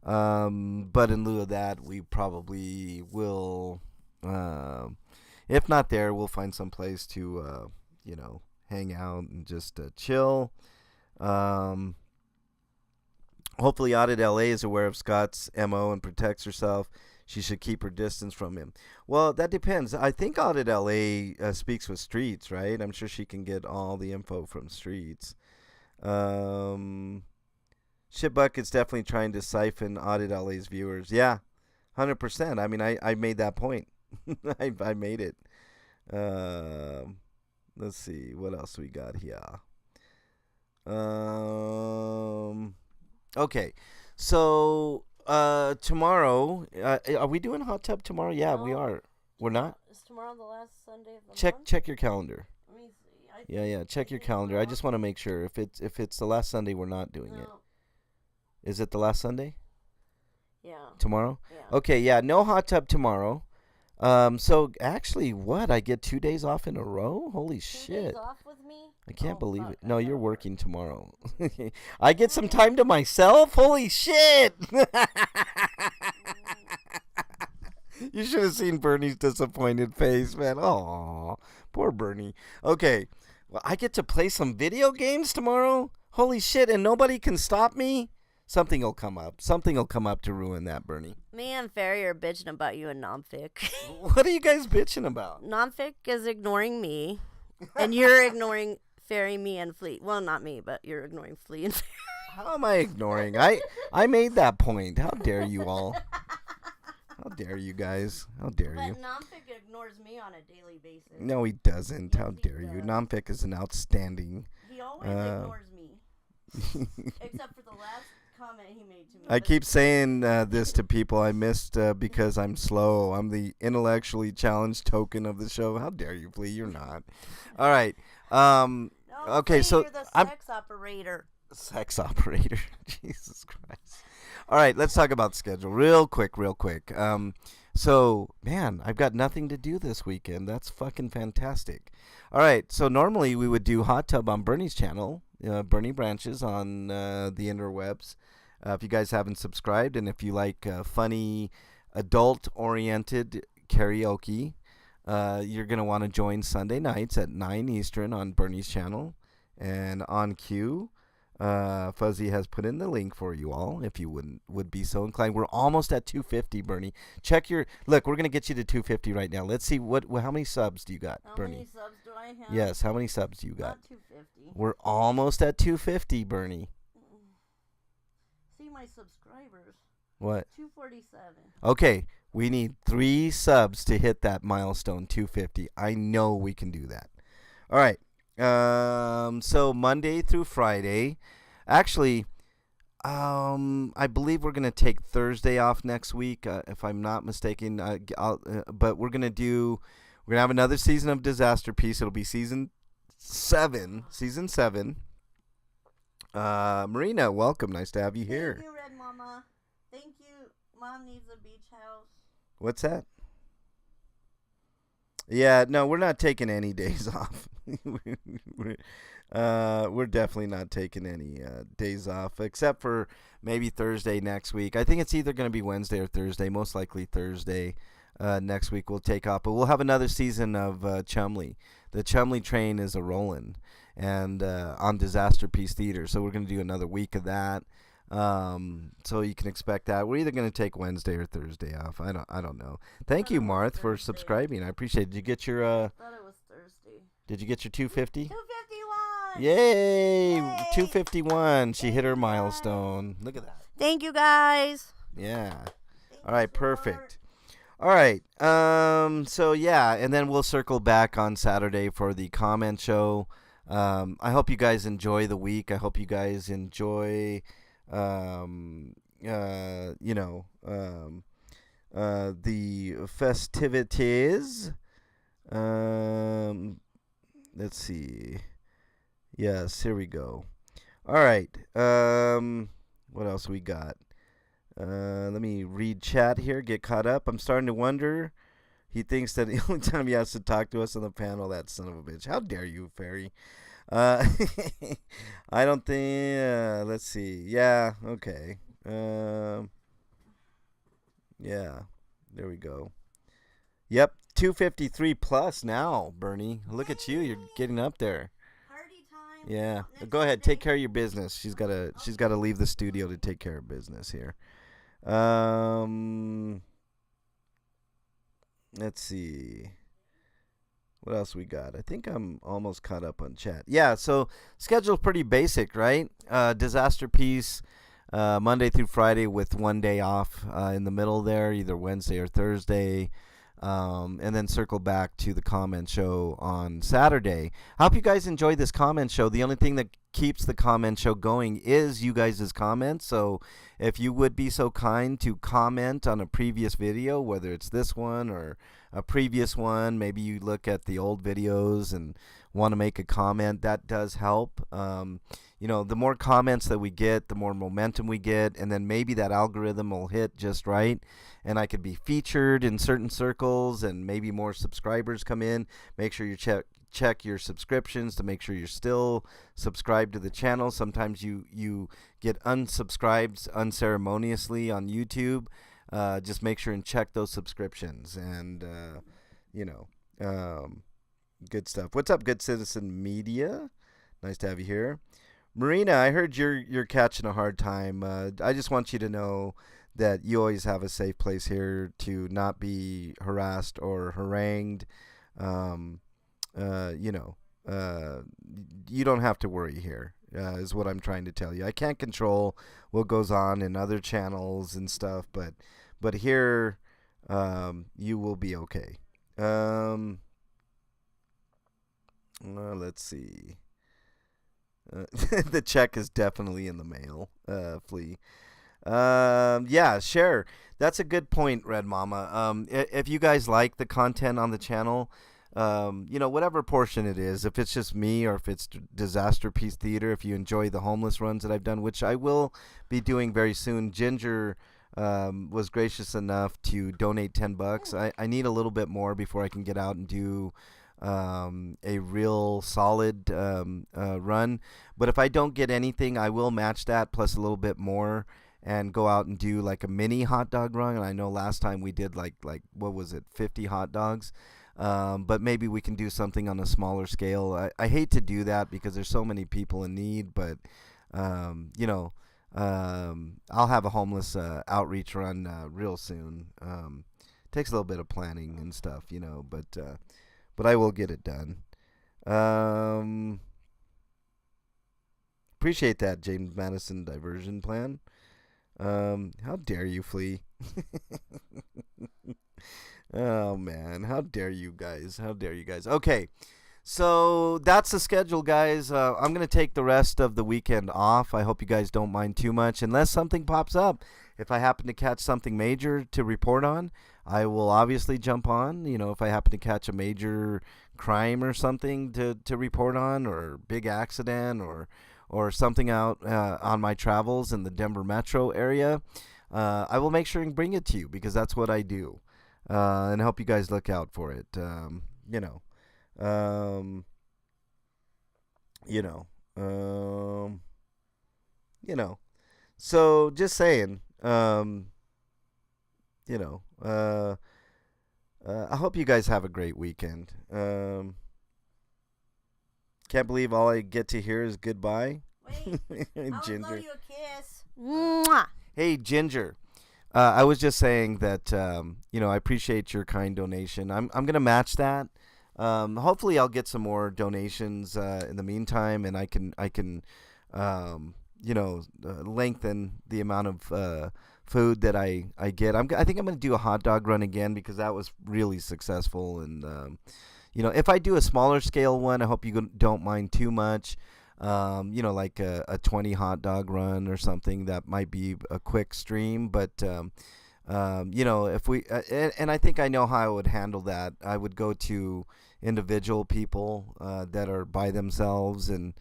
But in lieu of that, we probably will. If not there, we'll find some place to, hang out and just chill. Hopefully, Audit LA is aware of Scott's MO and protects herself. She should keep her distance from him. Well, that depends. I think Audit LA speaks with Streets, right? I'm sure she can get all the info from Streets. Shitbucket's definitely trying to siphon Audit LA's viewers. Yeah, 100%. I mean, I made that point. I made it. Let's see. What else we got here? Okay. So, tomorrow, are we doing Hot Tub tomorrow? Yeah, we are. We're not? Is tomorrow the last Sunday of the month? Check your calendar. Let me see. Yeah. Check your calendar. I just want to make sure. If it's the last Sunday, we're not doing it. Is it the last Sunday? Yeah. Tomorrow? Yeah. Okay, yeah, no Hot Tub tomorrow. So actually, what? I get 2 days off in a row? Holy 2 shit. days off with me? I can't believe fuck, it. No, you're working tomorrow. I get some time to myself? Holy shit. You should have seen Bernie's disappointed face, man. Oh, poor Bernie. Okay, well, I get to play some video games tomorrow? Holy shit, and nobody can stop me? Something will come up. Something will come up to ruin that, Bernie. Me and Ferry are bitching about you and Nomfic. What are you guys bitching about? Nomfic is ignoring me, and you're ignoring Ferry, me, and Flea. Well, not me, but you're ignoring Flea and Ferry. How am I ignoring? I made that point. How dare you all? How dare you guys? How dare you? But Nomfic ignores me on a daily basis. No, he doesn't. Yes, How he dare you? does. Nomfic is an outstanding. He always ignores me, except for the last comment he made to me. I keep saying this to people I missed because I'm slow. I'm the intellectually challenged token of the show. How dare you, Flea? You're not. All right. No, Okay, Flea, so you're the I'm sex operator. sex operator. Jesus Christ. All right, let's talk about schedule real quick. So, man, I've got nothing to do this weekend. That's fucking fantastic. All right, so normally we would do Hot Tub on Bernie's channel, Bernie Branches on the interwebs. If you guys haven't subscribed, and if you like funny, adult-oriented karaoke, you're going to want to join Sunday nights at 9 Eastern on Bernie's channel. And on cue, Fuzzy has put in the link for you all, if you would be so inclined. We're almost at 250, Bernie. Look, we're going to get you to 250 right now. Let's see, how many subs do you got, Bernie? How many subs do I have? Yes, how many subs do you got? Not 250. We're almost at 250, Bernie. See my subscribers. What? 247. Okay, we need 3 subs to hit that milestone, 250. I know we can do that. All right. So Monday through Friday. Actually, I believe we're gonna take Thursday off next week, if I'm not mistaken. But we're gonna have another season of Disaster Piece. It'll be season 7. Marina, welcome. Nice to have you here. Thank you, Red Mama. Thank you. Mom needs a beach house. What's that? Yeah, no, we're not taking any days off. We're definitely not taking any days off, except for maybe Thursday next week. I think it's either going to be Wednesday or Thursday, most likely Thursday next week we'll take off. But we'll have another season of Chumley. The Chumley train is a-rolling and on Disaster Piece Theater, so we're going to do another week of that. So you can expect that. We're either going to take Wednesday or Thursday off. I don't know. Thank you, Marth, for subscribing. I appreciate it. Did you get your I thought it was Thursday. Did you get your 250? 251. Yay! Yay. 251. She hit her milestone. Look at that. Thank you, guys. Yeah. Thank All right, you, sweetheart. perfect. All right. So yeah, and then we'll circle back on Saturday for the comment show. I hope you guys enjoy the week. I hope you guys enjoy the festivities. Let's see. Yes, here we go. All right. What else we got? Let me read chat here, get caught up. I'm starting to wonder He thinks that the only time he has to talk to us on the panel, that son of a bitch. How dare you, Fairy? I don't think. Let's see. Yeah. Okay. Yeah. There we go. Yep. 253 plus now, Bernie. Look at you. You're getting up there. Party time. Yeah. Next Go ahead. Sunday. Take care of your business. She's gotta leave the studio to take care of business here. Let's see. What else we got? I think I'm almost caught up on chat. Yeah, so schedule's pretty basic, right? Disaster piece, Monday through Friday with one day off in the middle there, either Wednesday or Thursday. And then circle back to the comment show on Saturday. I hope you guys enjoyed this comment show. The only thing that keeps the comment show going is you guys' comments. So if you would be so kind to comment on a previous video, whether it's this one or a previous one, maybe you look at the old videos and want to make a comment, that does help. The more comments that we get, the more momentum we get, and then maybe that algorithm will hit just right, and I could be featured in certain circles, and maybe more subscribers come in. Make sure you check your subscriptions to make sure you're still subscribed to the channel. Sometimes you get unsubscribed unceremoniously on YouTube. Just make sure and check those subscriptions, and good stuff. What's up, Good Citizen Media? Nice to have you here. Marina, I heard you're catching a hard time. I just want you to know that you always have a safe place here to not be harassed or harangued. You don't have to worry here, is what I'm trying to tell you. I can't control what goes on in other channels and stuff, but here, you will be okay. Let's see. The check is definitely in the mail, Flea. Yeah, share. That's a good point, Red Mama. If you guys like the content on the channel, whatever portion it is, if it's just me or if it's Disaster Piece Theater, if you enjoy the homeless runs that I've done, which I will be doing very soon. Ginger was gracious enough to donate $10. I need a little bit more before I can get out and do a real solid run. But if I don't get anything, I will match that plus a little bit more and go out and do like a mini hot dog run. And I know last time we did like what was it, 50 hot dogs. But maybe we can do something on a smaller scale. I hate to do that because there's so many people in need, but I'll have a homeless outreach run real soon. Takes a little bit of planning and stuff, but I will get it done. Appreciate that, James Madison diversion plan. How dare you, Flea? Oh, man. How dare you guys? How dare you guys? Okay. So that's the schedule, guys. I'm going to take the rest of the weekend off. I hope you guys don't mind too much. Unless something pops up. If I happen to catch something major to report on, I will obviously jump on. If I happen to catch a major crime or something to report on, or big accident or something out on my travels in the Denver metro area, I will make sure and bring it to you because that's what I do. And help you guys look out for it. So just saying, I hope you guys have a great weekend. Can't believe all I get to hear is goodbye. Wait, I'll Ginger. blow you a kiss. Mwah. Hey, Ginger. I was just saying that, I appreciate your kind donation. I'm going to match that. Hopefully I'll get some more donations in the meantime, and I can lengthen the amount of food that I get. I think I'm going to do a hot dog run again because that was really successful. And, if I do a smaller scale one, I hope you don't mind too much. Like a 20 hot dog run or something that might be a quick stream. But, if we, and I think I know how I would handle that. I would go to individual people that are by themselves and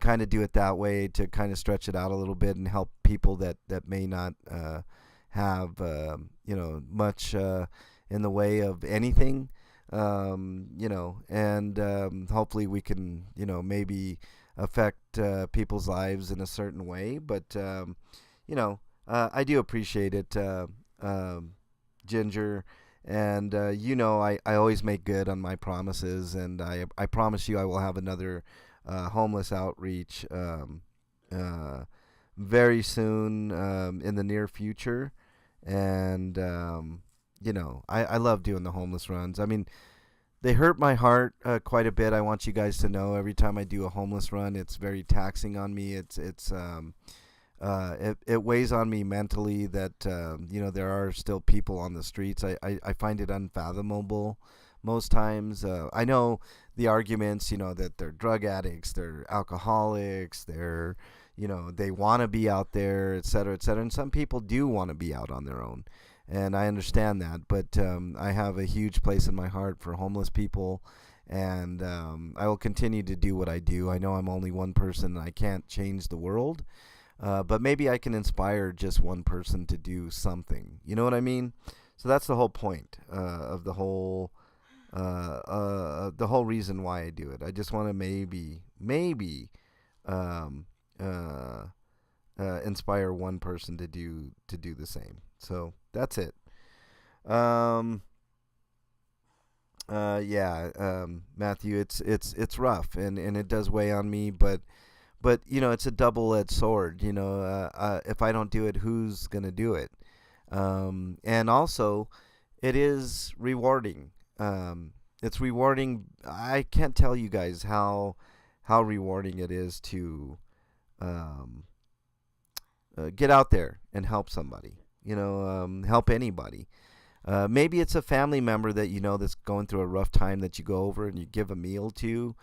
kind of do it that way to kind of stretch it out a little bit and help people that may not have, much in the way of anything, and hopefully we can, maybe affect people's lives in a certain way. But I do appreciate it, Ginger. And I always make good on my promises, and I promise you I will have another homeless outreach very soon, in the near future. And I love doing the homeless runs. I mean, they hurt my heart quite a bit. I want you guys to know, every time I do a homeless run, it's very taxing on me. It weighs on me mentally that there are still people on the streets. I find it unfathomable most times. I know the arguments, that they're drug addicts, they're alcoholics, they want to be out there, et cetera, et cetera. And some people do want to be out on their own, and I understand that. But I have a huge place in my heart for homeless people, and I will continue to do what I do. I know I'm only one person, and I can't change the world. But maybe I can inspire just one person to do something. You know what I mean? So that's the whole point of the whole reason why I do it. I just want to maybe um, inspire one person to do the same. So that's it. Um, Matthew, it's rough, and it does weigh on me, but it's a double-edged sword. If I don't do it, who's gonna do it? And also, it is rewarding. It's rewarding. I can't tell you guys how rewarding it is to um, get out there and help somebody. Help anybody. Maybe it's a family member that that's going through a rough time, that you go over and you give a meal to.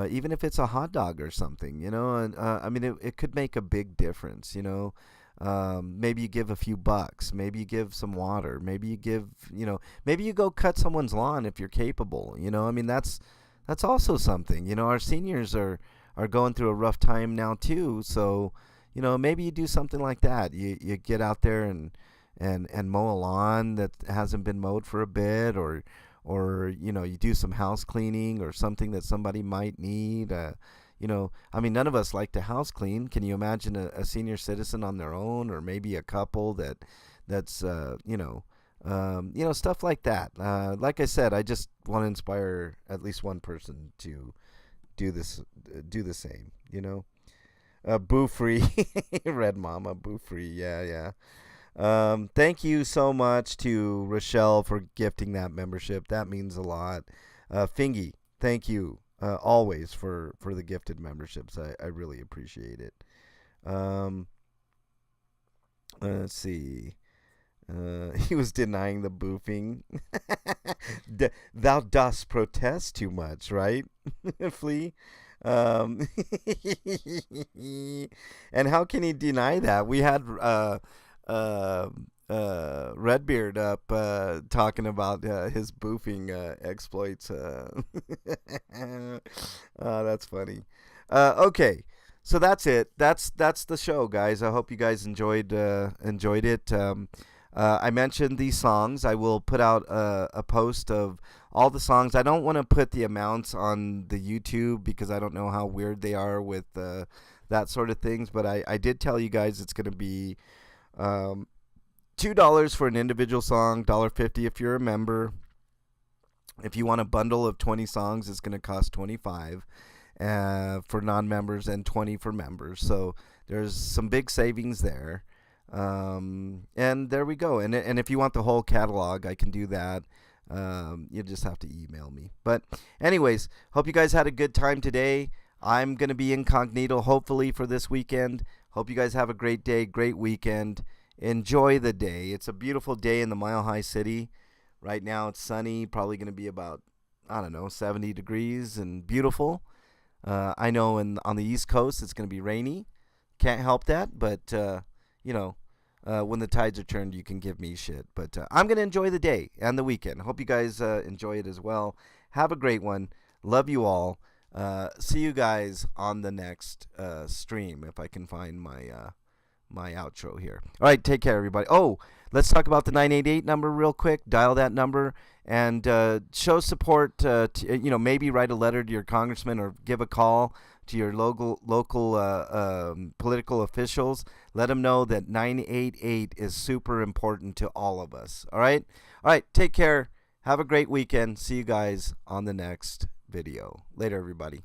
Even if it's a hot dog or something, and I mean, it could make a big difference. Maybe you give a few bucks, maybe you give some water, maybe you give, maybe you go cut someone's lawn if you're capable. I mean, that's also something. Our seniors are going through a rough time now too, so maybe you do something like that. You get out there and mow a lawn that hasn't been mowed for a bit, or you do some house cleaning or something that somebody might need. I mean, none of us like to house clean. Can you imagine a senior citizen on their own, or maybe a couple that's stuff like that. Like I said, I just want to inspire at least one person to do the same. Boo free, Red Mama, boo free. Yeah. Thank you so much to Rochelle for gifting that membership. That means a lot. Fingy, thank you always for the gifted memberships. I really appreciate it. Let's see. He was denying the boofing. Thou dost protest too much, right, Flea? Um, and how can he deny that? We had uh, Redbeard up talking about his boofing exploits. That's funny. Okay, so that's it. That's the show, guys. I hope you guys enjoyed it. I mentioned these songs. I will put out a post of all the songs. I don't want to put the amounts on the YouTube because I don't know how weird they are with that sort of things. But I did tell you guys it's going to be $2 for an individual song, $1.50 if you're a member. If you want a bundle of 20 songs, it's going to cost $25 for non-members and $20 for members. So there's some big savings there. And there we go. And if you want the whole catalog, I can do that. You just have to email me. But anyways, hope you guys had a good time today. I'm going to be incognito hopefully for this weekend. Hope you guys have a great day, great weekend. Enjoy the day. It's a beautiful day in the Mile High City. Right now it's sunny, probably going to be about, 70 degrees and beautiful. I know on the East Coast it's going to be rainy. Can't help that, but, when the tides are turned, you can give me shit. But I'm going to enjoy the day and the weekend. Hope you guys enjoy it as well. Have a great one. Love you all. See you guys on the next stream if I can find my my outro here. All right, take care, everybody. Oh, let's talk about the 988 number real quick. Dial that number and show support. Maybe write a letter to your congressman or give a call to your local political officials. Let them know that 988 is super important to all of us. All right, take care. Have a great weekend. See you guys on the next video. Later, everybody.